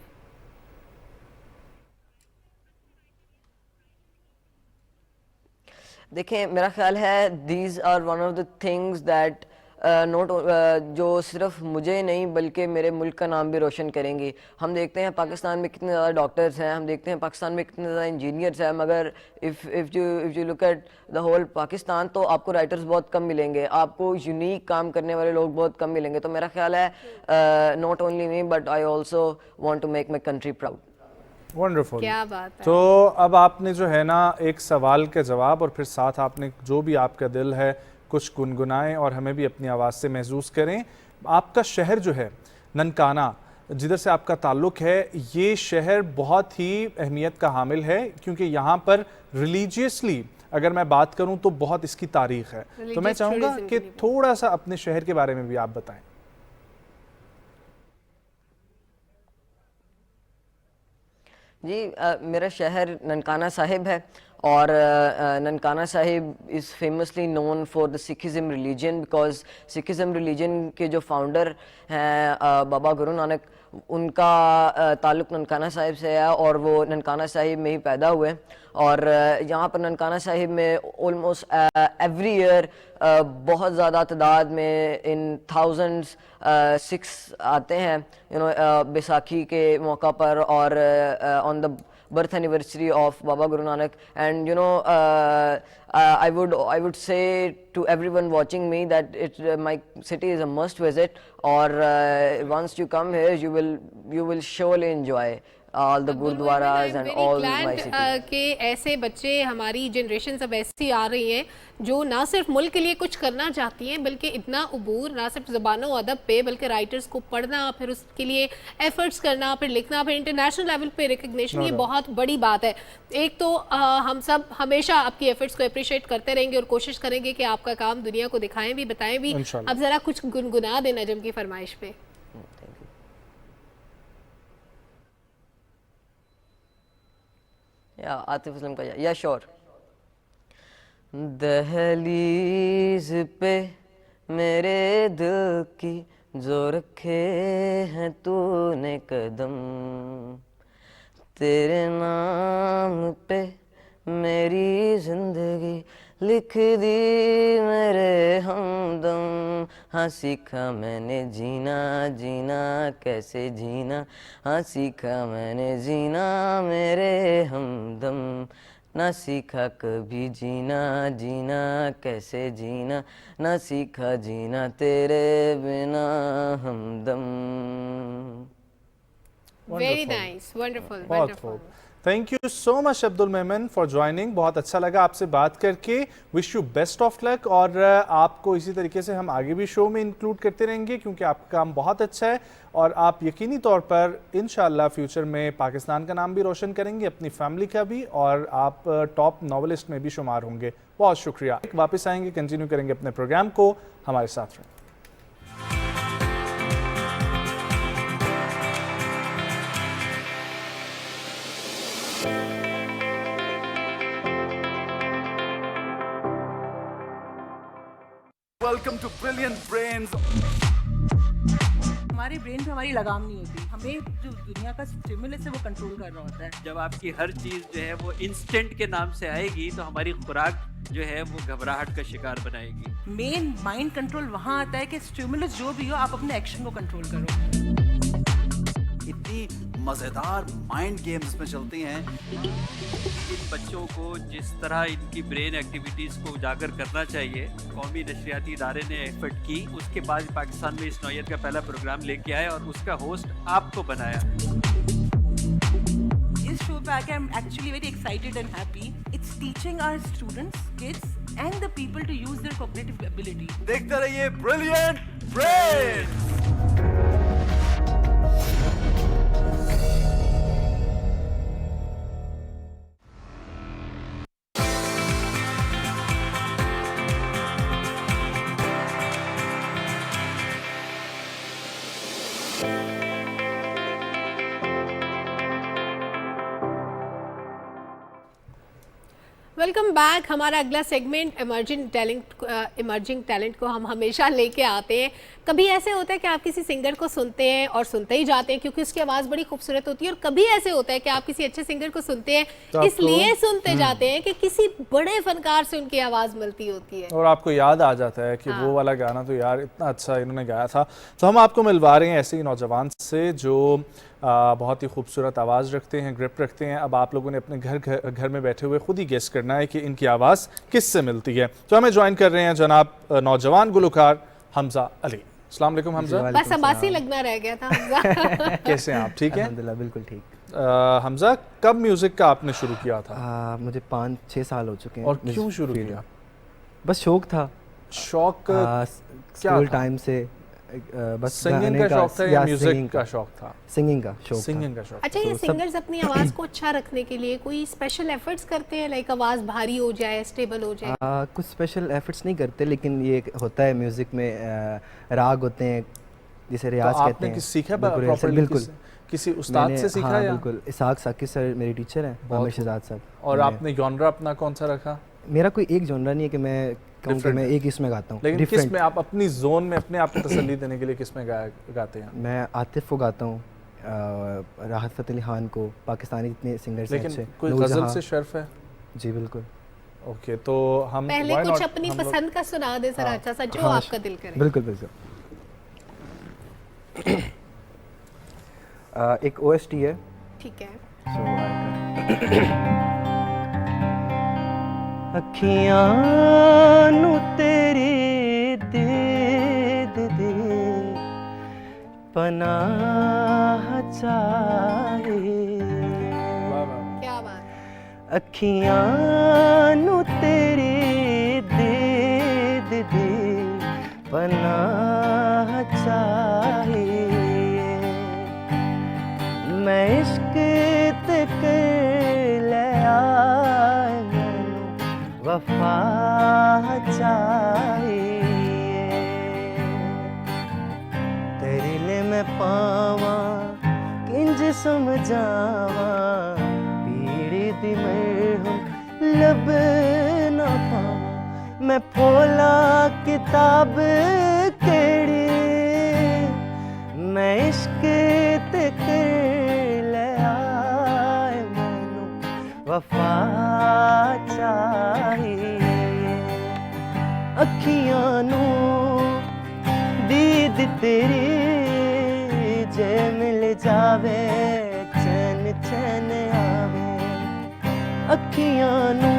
देखें, मेरा ख्याल है these are one of the things that note जो सिर्फ मुझे नहीं बल्कि मेरे मुल्क का नाम भी रोशन करेंगी। हम देखते हैं पाकिस्तान में कितने ज़्यादा डॉक्टर्स हैं, हम देखते हैं पाकिस्तान में कितने ज़्यादा इंजीनियर्स हैं, मगर if you look at the whole Pakistan तो आपको राइटर्स बहुत कम मिलेंगे, आपको यूनिक काम करने वाले लोग बहुत कम मिलेंगे। तो मेरा ख्याल है not only me but I also want to make my country proud. Wonderful, क्या बात है। तो अब आपने जो है ना एक सवाल का जवाब और फिर साथ आपने जो भी आपका दिल है कुछ गुनगुनाएं और हमें भी अपनी आवाज़ से महसूस करें। आपका शहर जो है ननकाना, जिधर से आपका ताल्लुक़ है, ये शहर बहुत ही अहमियत का हामिल है क्योंकि यहाँ पर रिलीजियसली अगर मैं बात करूँ तो बहुत इसकी तारीख़ है। तो मैं चाहूँगा कि थोड़ा सा अपने शहर के बारे में भी आप बताएं। जी मेरा शहर ननकाना साहिब है और Nankana Sahib is famously known for the Sikhism religion because Sikhism religion के जो फाउंडर हैं बाबा गुरु नानक, उनका ताल्लुक़ ननकाना साहिब से है और वो ननकाना साहिब में ही पैदा हुए। और यहाँ पर ननकाना साहिब में ऑलमोस्ट एवरी ईयर बहुत ज़्यादा तादाद में इन थाउजेंड्स सिख्स आते हैं बैसाखी के मौका पर और on the birth anniversary of Baba Guru Nanak, and I would say to everyone watching me that my city is a must visit, or once you come here you will surely enjoy all the gurdwaras and all my city. के ऐसे बच्चे, हमारी generation सब ऐसी आ रही हैं जो ना सिर्फ मुल्क के लिए कुछ करना चाहती हैं बल्कि इतना उबूर ना सिर्फ ज़बानों अदब पे बल्कि राइटर्स को पढ़ना, फिर उसके लिए एफर्ट्स करना, फिर लिखना, फिर इंटरनेशनल लेवल पे रिकग्निशन, ये बहुत बड़ी बात है। एक तो हम सब हमेशा आपकी एफर्ट्स को अप्रिशिएट करते रहेंगे और कोशिश करेंगे कि आपका काम दुनिया को दिखाएं भी, बताएं भी। अब ज़रा कुछ गुनगुना देना नजम की फरमाइश पे। या आतिफ असलम का या श्योर। दहलीज पे मेरे दिल की जो रखे हैं तूने कदम, तेरे नाम पे मेरी जिंदगी लिख दी मेरे हमदम। हाँ सीखा मैंने जीना, जीना कैसे जीना, हाँ सीखा मैंने जीना मेरे हमदम। ना सीखा कभी जीना, जीना कैसे जीना, ना सीखा जीना तेरे बिना हमदम। Very nice, wonderful, wonderful. Thank you so much Abdul Memon for joining. बहुत अच्छा लगा आपसे बात करके। Wish you best of luck और आपको इसी तरीके से हम आगे भी शो में इंक्लूड करते रहेंगे क्योंकि आपका काम बहुत अच्छा है और आप यकीनी तौर पर इंशाल्लाह फ्यूचर में पाकिस्तान का नाम भी रोशन करेंगे, अपनी फैमिली का भी, और आप टॉप नॉवेलिस्ट में भी शुमार होंगे। बहुत शुक्रिया। वापस आएंगे, कंटिन्यू करेंगे अपने प्रोग्राम को, हमारे साथ रहें। Welcome to brilliant brains. हमारे ब्रेन पे हमारी लगाम नहीं होती, हमें जो दुनिया का स्टिमुलस है वो कंट्रोल कर रहा होता है। जब आपकी हर चीज़ जो है वो इंस्टेंट के नाम से आएगी तो हमारी खुराक जो है वो घबराहट का शिकार बनाएगी। मेन माइंड कंट्रोल वहाँ आता है कि स्टिमुलस जो भी हो आप अपने एक्शन को कंट्रोल करो। इतनी मज़ेदार माइंड गेम्स में चलती हैं। इन बच्चों को जिस तरह इनकी ब्रेन एक्टिविटीज़ को उजागर करना चाहिए, कौमी नशरियाती इदारे ने एफर्ट की, उसके बाद पाकिस्तान में इस नौयत का पहला प्रोग्राम लेके आए और उसका होस्ट आपको बनाया। इस शो पे आके I am actually very excited and happy. It's teaching our students, kids and the people to use their cognitive ability. देखते रहिए ब्रिलियंट ब्रेन्स। Welcome back. हमारा अगला सेगमेंट इमर्जिंग टैलेंट को हम हमेशा लेके आते हैं। कभी ऐसे होता है कि आप किसी सिंगर को सुनते हैं और सुनते ही जाते हैं क्योंकि उसकी आवाज़ बड़ी खूबसूरत होती है, और कभी ऐसे होता है कि आप किसी अच्छे सिंगर को सुनते हैं तो इसलिए सुनते जाते हैं कि किसी बड़े फनकार से उनकी आवाज़ मिलती होती है और आपको याद आ जाता है कि वो वाला गाना तो यार इतना अच्छा इन्होंने गाया था। तो हम आपको मिलवा रहे हैं ऐसे ही नौजवान से जो बहुत ही खूबसूरत आवाज़ रखते हैं, ग्रिप रखते हैं। अब आप लोगों ने अपने घर में बैठे हुए खुद ही गेस करना है कि इनकी आवाज़ किससे मिलती है। तो हमें ज्वाइन कर रहे हैं जनाब नौजवान गुलकार हमजा अली। अस्सलाम वालेकुम हमजा। बस अब्बासी लगना रह गया था हमजा। कैसे हैं आप? ठीक है अल्हम्दुलिल्लाह, बिल्कुल ठीक। हमजा, कब म्यूज़िक का आपने शुरू किया था? मुझे 5-6 साल हो चुके हैं। और क्यों शुरू किया? बस शौक था। शौक स्कूल टाइम से बस सिंगिंग का शौक था या म्यूजिक का शौक था? सिंगिंग का शौक। सिंगिंग का शौक। अच्छा, ये सिंगर्स अपनी आवाज़ को अच्छा रखने के लिए कोई स्पेशल एफर्ट्स करते हैं, लाइक आवाज़ भारी हो जाए, स्टेबल हो जाए? कुछ स्पेशल एफर्ट्स नहीं करते, लेकिन ये होता है म्यूज़िक में राग होते हैं जिसे रियाज कहते हैं। सीखा बिल्कुल, किसी उस्ताद से सीखा? हाँ, बिल्कुल। इसाक साकिब सर मेरे टीचर हैं, आमिर शहजाद साहब। और आपने जॉनरा अपना कौन सा रखा? मेरा कोई एक जॉनरा नहीं है कि मैं कहूँ कि मैं एक इसमें गाता हूँ। लेकिन किस में आप अपनी जोन में अपने आप को तसल्ली देने के लिए किस में गाते हैं? मैं आतिफ को गाता हूँ, राहत फ़तेह अली खान को, पाकिस्तानी जितने सिंगर्स हैं अच्छे। कोई गज़ल से शर्फ है? जी बिल्कुल। ओके, तो हम पहले कुछ अपनी पसंद का सुना दे सर, अच्छा सा जो आपका दिल करे। बिल्कुल बिल्कुल। एक OST है। ठीक है। अखियां नू तेरी दे दे पनाह चाहे, क्या बात। अखियां नू तेरी दे पनाह चाहे, मैं इश्क ते कर लिया वफा चाहिए, तेरे लिए मैं पावा किंज समझावा, पीड़ी दी मरहम लब ना पावा, मैं फोला किताब केड़ी, मैं इश्क ते कर लिया मैनू वफा चाहिए, अखियां नू दीद तेरी जे मिल जावे चैन चैन आवे, अखियां नू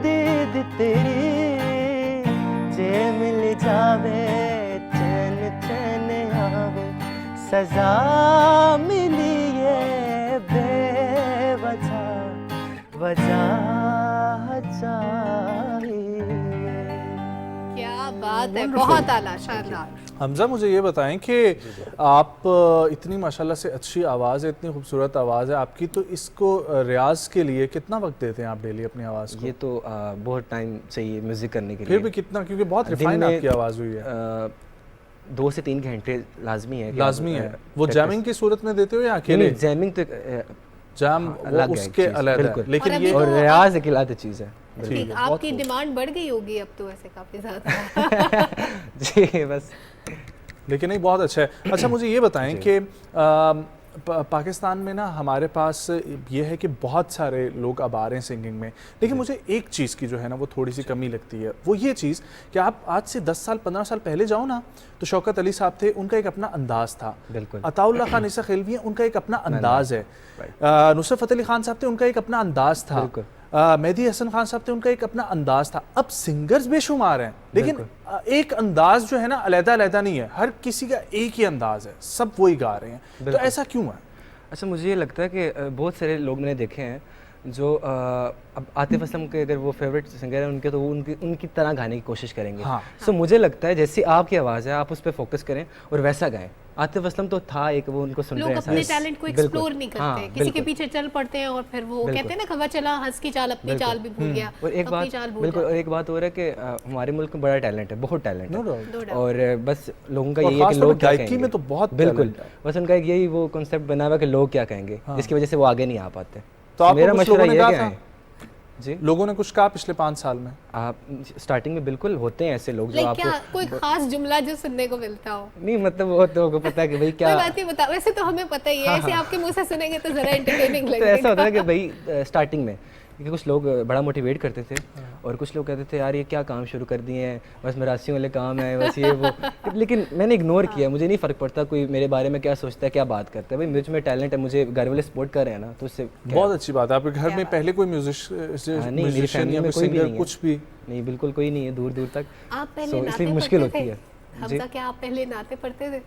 दीद तेरी जे मिल जावे चैन चैन आवे, सजा मिली है बेवजह वजह चाहिए। क्या बात है, बहुत आला, शानदार। हमजा, मुझे ये बताएं कि आप इतनी माशाल्लाह से अच्छी आवाज़ है, इतनी खूबसूरत आवाज़ है आपकी, तो इसको रियाज के लिए कितना वक्त देते हैं आप डेली अपनी आवाज़ को? ये तो बहुत टाइम चाहिए म्यूज़िक करने के लिए। फिर भी कितना, क्योंकि बहुत रिफाइन आपकी आवाज़ हुई है। 2 से 3 घंटे लाजमी है। लाजमी है। वो जैमिंग की सूरत में देते हो या अकेले? जैमिंग तो जैम वो उसके अलग है, लेकिन ये और रियाज एक अलग चीज़ है। ठीक, आपकी डिमांड बढ़ गई होगी अब तो वैसे काफ़ी ज़्यादा। जी बस, लेकिन नहीं, बहुत अच्छा है। अच्छा, मुझे ये बताएं कि पाकिस्तान में ना हमारे पास ये है कि बहुत सारे लोग अब आ रहे हैं सिंगिंग में, लेकिन मुझे एक चीज़ की जो है ना वो थोड़ी सी कमी लगती है। वो ये चीज़ कि आप आज से 10 साल 15 साल पहले जाओ ना, तो शौकत अली साहब थे, उनका एक अपना अंदाज़ था। बिल्कुल। अताउल्लाह खान ईसा खिलवी हैं, उनका एक अपना अंदाज़ है। नुसरत फ़तेह अली खान साहब थे, उनका एक अपना अंदाज़ था। मेहदी हसन खान साहब थे, उनका एक अपना अंदाज़ था। अब सिंगर्स बेशुमार हैं, लेकिन एक अंदाज़ जो है ना अलग-अलग नहीं है, हर किसी का एक ही अंदाज़ है, सब वही गा रहे हैं। तो ऐसा क्यों है? अच्छा, मुझे ये लगता है कि बहुत सारे लोग मैंने देखे हैं जो अब आतिफ असलम के अगर वो फेवरेट सिंगर हैं उनके, तो वो उनकी तरह गाने की कोशिश करेंगे। सो मुझे लगता है जैसी आपकी आवाज़ है आप उस पर फोकस करें और वैसा गाएं। आतिफ असलम तो था एक, वो उनको सुन रहे हैं, लोग अपने टैलेंट को एक्सप्लोर नहीं करते, किसी के पीछे चल पड़ते हैं और फिर वो कहते हैं ना, खबर चला हंस की चाल अपनी चाल भी भूल गया। और एक बात बिल्कुल, और एक बात हो रहा है कि हमारे मुल्क में बड़ा टैलेंट है, बहुत टैलेंट है, और बस लोगों का यही है कि लोग क्या कहेंगे में तो बहुत बिल्कुल, बस उनका यही वो कॉन्सेप्ट बना हुआ है कि लोग क्या कहेंगे, जिसकी वजह से वो आगे नहीं आ पाते। तो मेरा मशवरा ये है जी, लोगों ने कुछ कहा पिछले 5 साल में? आप स्टार्टिंग में बिल्कुल होते हैं ऐसे लोग जो आपको कोई खास जुमला जो सुनने को मिलता हो? नहीं, मतलब वो तो पता है कि भाई क्या बात ही बता, वैसे तो हमें पता ही है, ऐसे आपके मुंह से सुनेंगे तो जरा एंटरटेनिंग लगेगा। तो ऐसा होता है कि भाई स्टार्टिंग में क्योंकि कुछ लोग बड़ा मोटिवेट करते थे और कुछ लोग कहते थे यार ये क्या काम शुरू कर दिए हैं, बस मरासियों वाले काम है, बस ये वो। लेकिन मैंने इग्नोर किया, मुझे नहीं फ़र्क पड़ता कोई मेरे बारे में क्या सोचता है, क्या बात करता है। भाई मुझ में टैलेंट है, मुझे घर वाले सपोर्ट कर रहे हैं ना, तो उससे बहुत अच्छी बात है। आपके घर में पहले कोई म्यूजिशियन या सिंगर कुछ भी नहीं? बिल्कुल कोई नहीं है, दूर दूर तक। आप पहले इसलिए मुश्किल होती है। हमजा, क्या आप पहले नाते पढ़ते थे?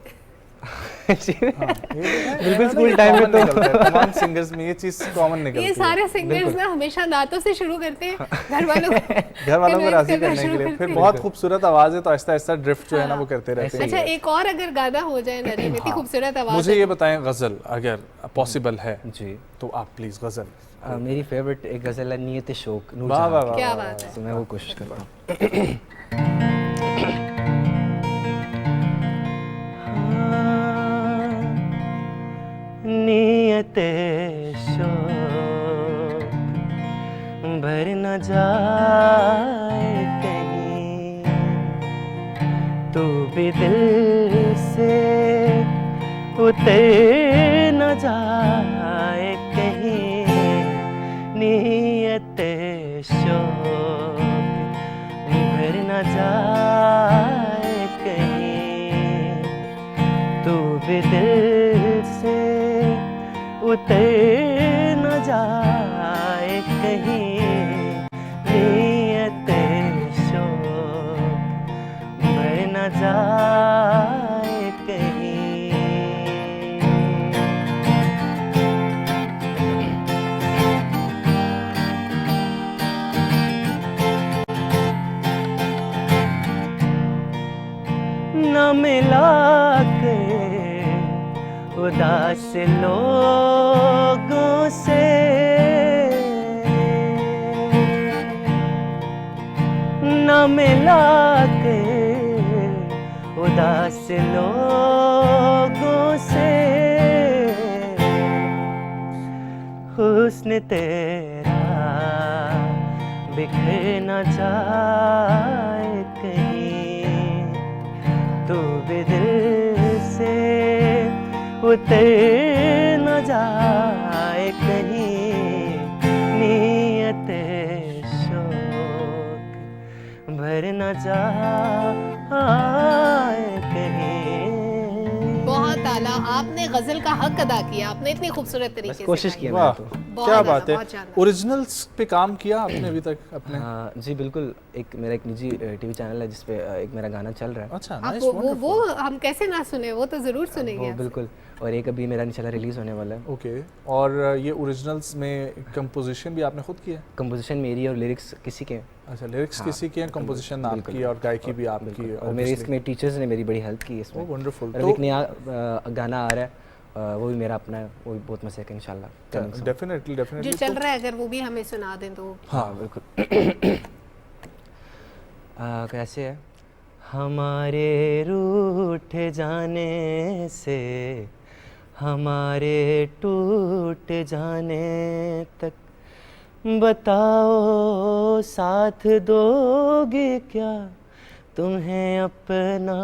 बिल्कुल स्कूल टाइम में तो तमाम सिंगर्स में ये चीज कॉमन निकलती है। ये सारे सिंगर्स ना हमेशा नातों से शुरू करते हैं, घर वालों को राजी करने के लिए, फिर बहुत खूबसूरत आवाज है तो आहिस्ता आहिस्ता ड्रिफ्ट जो है ना वो करते रहते हैं। अच्छा, एक और अगर गाना हो जाए नरीम, इतनी खूबसूरत आवाज। मुझे ये बताएं, गजल अगर पॉसिबल है जी तो आप प्लीज गजल। मेरी फेवरेट एक गजल है नियत शौक। वाह वाह वाह, क्या बात है। तो मैं वो कोशिश करता हूँ। नियत शौक भर न जाए कहीं, तू भी दिल से उतर न जाए कहीं। नियत शौक भर न जाए कहीं, तू भी दिल से उतर न जाए कहीं। नियत शौक भर न जाए कहीं। न मिला के उदास लोगों से, न मिला के उदास लोगों से। हुस्न तेरा बिखर न जाए कहीं, तू भी दिल से उतर न जाए कहीं। नियत शौक भर न जाए कहीं। बहुत आला, आपने गजल का हक अदा किया, आपने इतनी खूबसूरत तरीके से कोशिश की। वाह, क्या बात है। ओरिजिनल्स पे काम किया आपने अभी तक अपने? जी बिल्कुल, एक मेरा एक निजी टीवी चैनल है जिसपे एक मेरा गाना चल रहा है। अच्छा, नाइस, वो हम कैसे ना सुने, वो तो जरूर सुनेंगे। बिल्कुल, और एक अभी मेरा इंशाल्लाह रिलीज होने वाला है। ओके, और ये ओरिजिनल्स में कंपोजिशन भी आपने खुद किया? कंपोजिशन मेरी और लिरिक्स किसी के। अच्छा, लिरिक्स किसी के हैं, कंपोजिशन आपकी और गायकी भी आपकी। और मेरे इसमें टीचर्स ने मेरी बड़ी हेल्प की इसमें। वंडरफुल। तो एक नया गाना आ रहा है, वो भी मेरा अपना है, वो भी बहुत मजे का इंशाल्लाह। डेफिनेटली जो चल रहा है अगर वो भी हमें सुना दें तो। हाँ बिल्कुल। कैसे है? हमारे रूठ जाने से हमारे टूट जाने तक, बताओ साथ दोगे क्या? तुम्हें अपना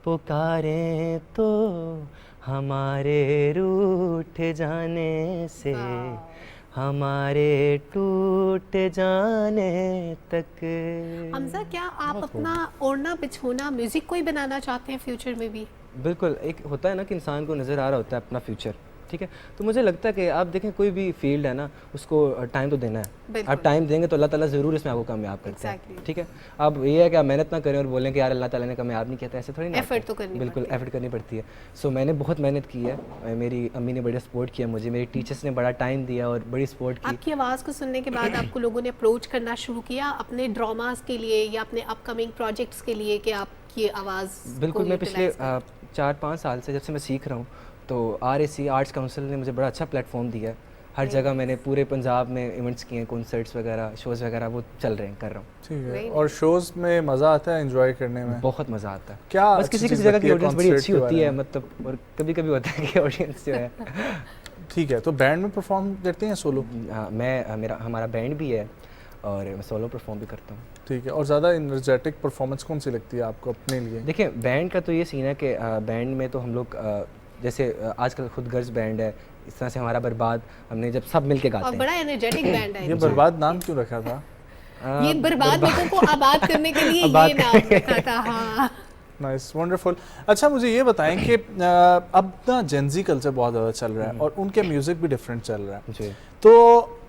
पुकारें तो हमारे रूठ जाने से हमारे टूट जाने तक। हमजा, क्या आप अपना ओढ़ना बिछोना म्यूजिक को ही बनाना चाहते हैं फ्यूचर में भी? बिल्कुल, एक होता है ना कि इंसान को नज़र आ रहा होता है अपना फ्यूचर, ठीक है। तो मुझे लगता है कि आप देखें कोई भी फील्ड है ना, उसको टाइम तो देना है। आप टाइम देंगे तो अल्लाह ताला ज़रूर इसमें आपको कामयाब करता है, ठीक है। अब ये है कि आप मेहनत ना करें और बोलें कि यार अल्लाह ताला ने कामयाब नहीं किया, ऐसे थोड़ी ना। एफर्ट तो करनी, बिल्कुल एफर्ट करनी पड़ती है। सो मैंने बहुत मेहनत की है, मेरी अम्मी ने बड़ा सपोर्ट किया मुझे, मेरे टीचर्स ने बड़ा टाइम दिया और बड़ी सपोर्ट की। आपकी आवाज़ को सुनने के बाद आपको लोगों ने अप्रोच करना शुरू किया अपने ड्रामास के लिए या अपने अपकमिंग प्रोजेक्ट्स के लिए कि आपकी आवाज़? बिल्कुल, मैं पिछले 4-5 साल से जब से मैं सीख रहा हूँ तो RAC आर्ट्स काउंसिल ने मुझे बड़ा अच्छा प्लेटफॉर्म दिया है। हर जगह मैंने पूरे पंजाब में इवेंट्स किए हैं, कॉन्सर्ट्स वगैरह, शोज़ वगैरह वो चल रहे हैं, कर रहा हूँ। ठीक है। और शोज़ में मज़ा आता है एंजॉय करने में? बहुत मज़ा आता है। क्या बस किसी किसी जगह की ऑडियंस बड़ी अच्छी होती है, मतलब, और कभी कभी होता है कि ऑडियंस जो है। ठीक है, तो बैंड में परफॉर्म करते हैं सोलो? हमारा बैंड भी है और मैं सोलो परफॉर्म भी करता हूँ। ठीक है, और ज़्यादा एनर्जेटिक परफॉर्मेंस कौन सी लगती है आपको अपने लिए? देखिए, बैंड का तो ये सीन है कि बैंड में तो हम लोग जैसे आजकल खुद गर्ज बैंड है, इस तरह से हमारा बर्बाद, हमने जब सब मिलके गाते हैं। बड़ा एनर्जेटिक बैंड है। ये बर्बाद नाम क्यों रखा था? ये बर्बाद लोगों को आबाद करने के लिए ये नाम रखा था। हाँ, नाइस, वंडरफुल। अच्छा, मुझे ये बताएं कि अब ना जेनजी कल्चर बहुत ज़्यादा चल रहा है और उनके म्यूज़िक भी डिफरेंट चल रहा है, तो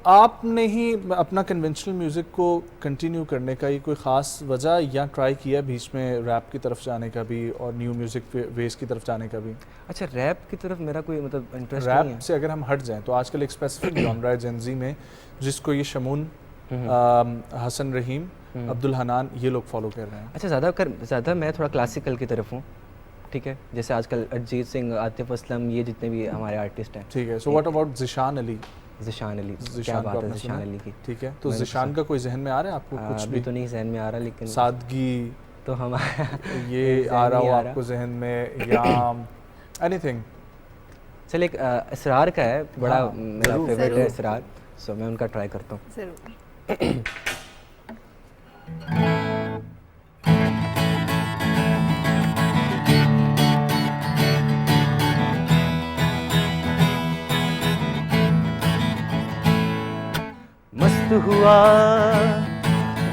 आपने ही अपना कन्वेंशनल म्यूज़िक को कंटिन्यू करने का ये कोई ख़ास वजह या ट्राई किया बीच में रैप की तरफ जाने का भी और न्यू म्यूज़िक वेस की तरफ जाने का भी? अच्छा, रैप की तरफ मेरा कोई मतलब इंटरेस्ट नहीं है। रैप से अगर हम हट जाएं तो आजकल एक स्पेसिफिक जॉनरा है जेन ज़ी में जिसको ये शमून, हसन रहीम, अब्दुल हनान ये लोग फॉलो कर रहे हैं। अच्छा, ज़्यादा मैं थोड़ा क्लासिकल की तरफ हूँ, ठीक है, जैसे आजकल अरिजीत सिंह, आतिफ असलम, ये जितने भी हमारे आर्टिस्ट हैं। ठीक है, so what about Zeeshan Ali? Zeeshan Ali, क्या बात है ज़िशान अली की। ठीक है, तो ज़िशान का कोई जहन में आ रहा है आपको? कुछ भी तो नहीं जहन में आ रहा, लेकिन सादगी तो हमारा ये आ रहा हो आपको जहन में या एनीथिंग? चल, एक इसरार का है, बड़ा मेरा फेवरेट है इसरार, सो मैं उनका ट्राई करता हूँ। ज़रूर। मस्त हुआ,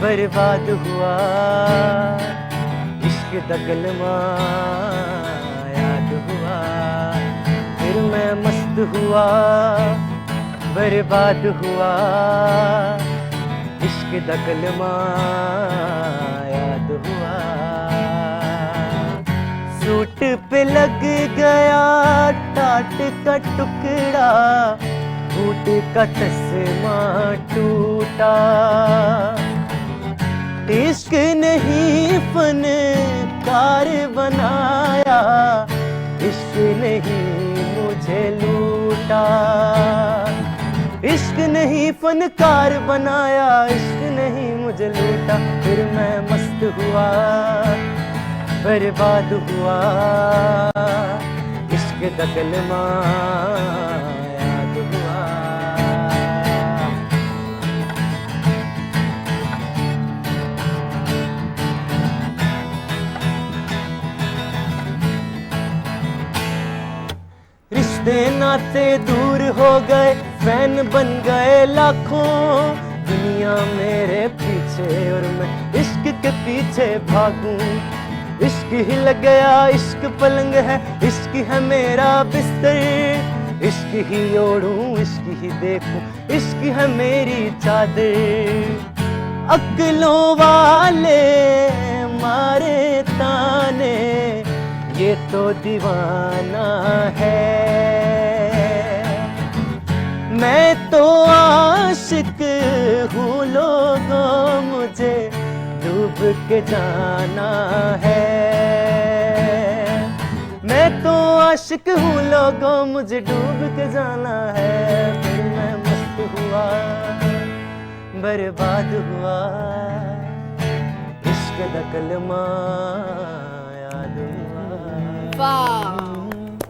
बर्बाद हुआ, इश्क दगलमा याद हुआ, फिर मैं मस्त हुआ, बर्बाद हुआ, इश्क दगलमा याद हुआ, सूट पे लग गया टाट का टुकड़ा, बूट का तस्मा टूटा, इश्क नहीं फनकार बनाया, इश्क नहीं मुझे लूटा, इश्क नहीं फनकार बनाया, इश्क नहीं मुझे लूटा, फिर मैं मस्त हुआ, बर्बाद हुआ, इश्क दगलमा रिश्ते नाते दूर हो गए, फैन बन गए लाखों, दुनिया मेरे पीछे और मैं इश्क के पीछे भागूं, इश्क ही लग गया, इश्क पलंग है, इश्क है मेरा बिस्तर, इश्क ही ओढ़ूं, इश्क ही देखूं, इश्क है मेरी चादर, अक्लों वाले मारे ताने, ये तो दीवाना है, मैं तो आशिक हूँ, लोगों मुझे डूब के जाना है, मैं तो आशिक हूँ, लोगों मुझे डूब के जाना है, फिर मैं मस्त हुआ, बर्बाद हुआ, इश्क दा कलमा याद हुआ। वाह,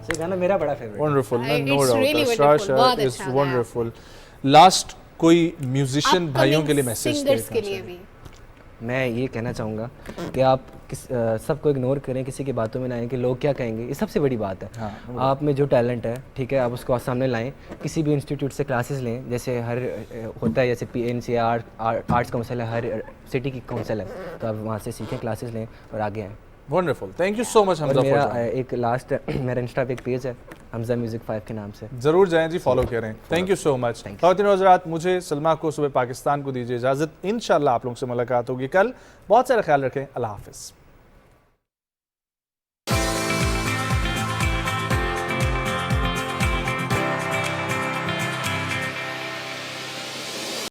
ये गाना मेरा बड़ा favourite. Wonderful, no It's doubt, really Asrar wonderful, बहुत शाह इज अच्छा वंडरफुल। लास्ट कोई म्यूजिशियन भाइयों के लिए मैसेज सिंगर्स के लिए भी मैं ये कहना चाहूँगा कि आप सबको इग्नोर करें, किसी की बातों में ना आएँ कि लोग क्या कहेंगे, ये सबसे बड़ी बात है। हाँ, आप में जो टैलेंट है, ठीक है, आप उसको सामने लाएं, किसी भी इंस्टीट्यूट से क्लासेस लें, जैसे हर होता है, जैसे PNC आर्ट्स काउंसिल है, हर सिटी की काउंसिल है, तो आप वहाँ से सीखें, क्लासेस लें और आगे आएँ। Wonderful, thank you so much Hamza. मेरा एक लास्ट मेरा इंस्टा पे एक पेज है हमजा म्यूजिक 5 के नाम से, जरूर जाएं जी, फॉलो करें। Thank you so much. ख़वातीन और हज़रात, मुझे सलमा को सुबह पाकिस्तान को दीजिए इजाज़त, इंशाल्लाह आप लोगों से मुलाकात होगी कल। बहुत सारा ख्याल रखें, अल्लाह हाफ़िज़।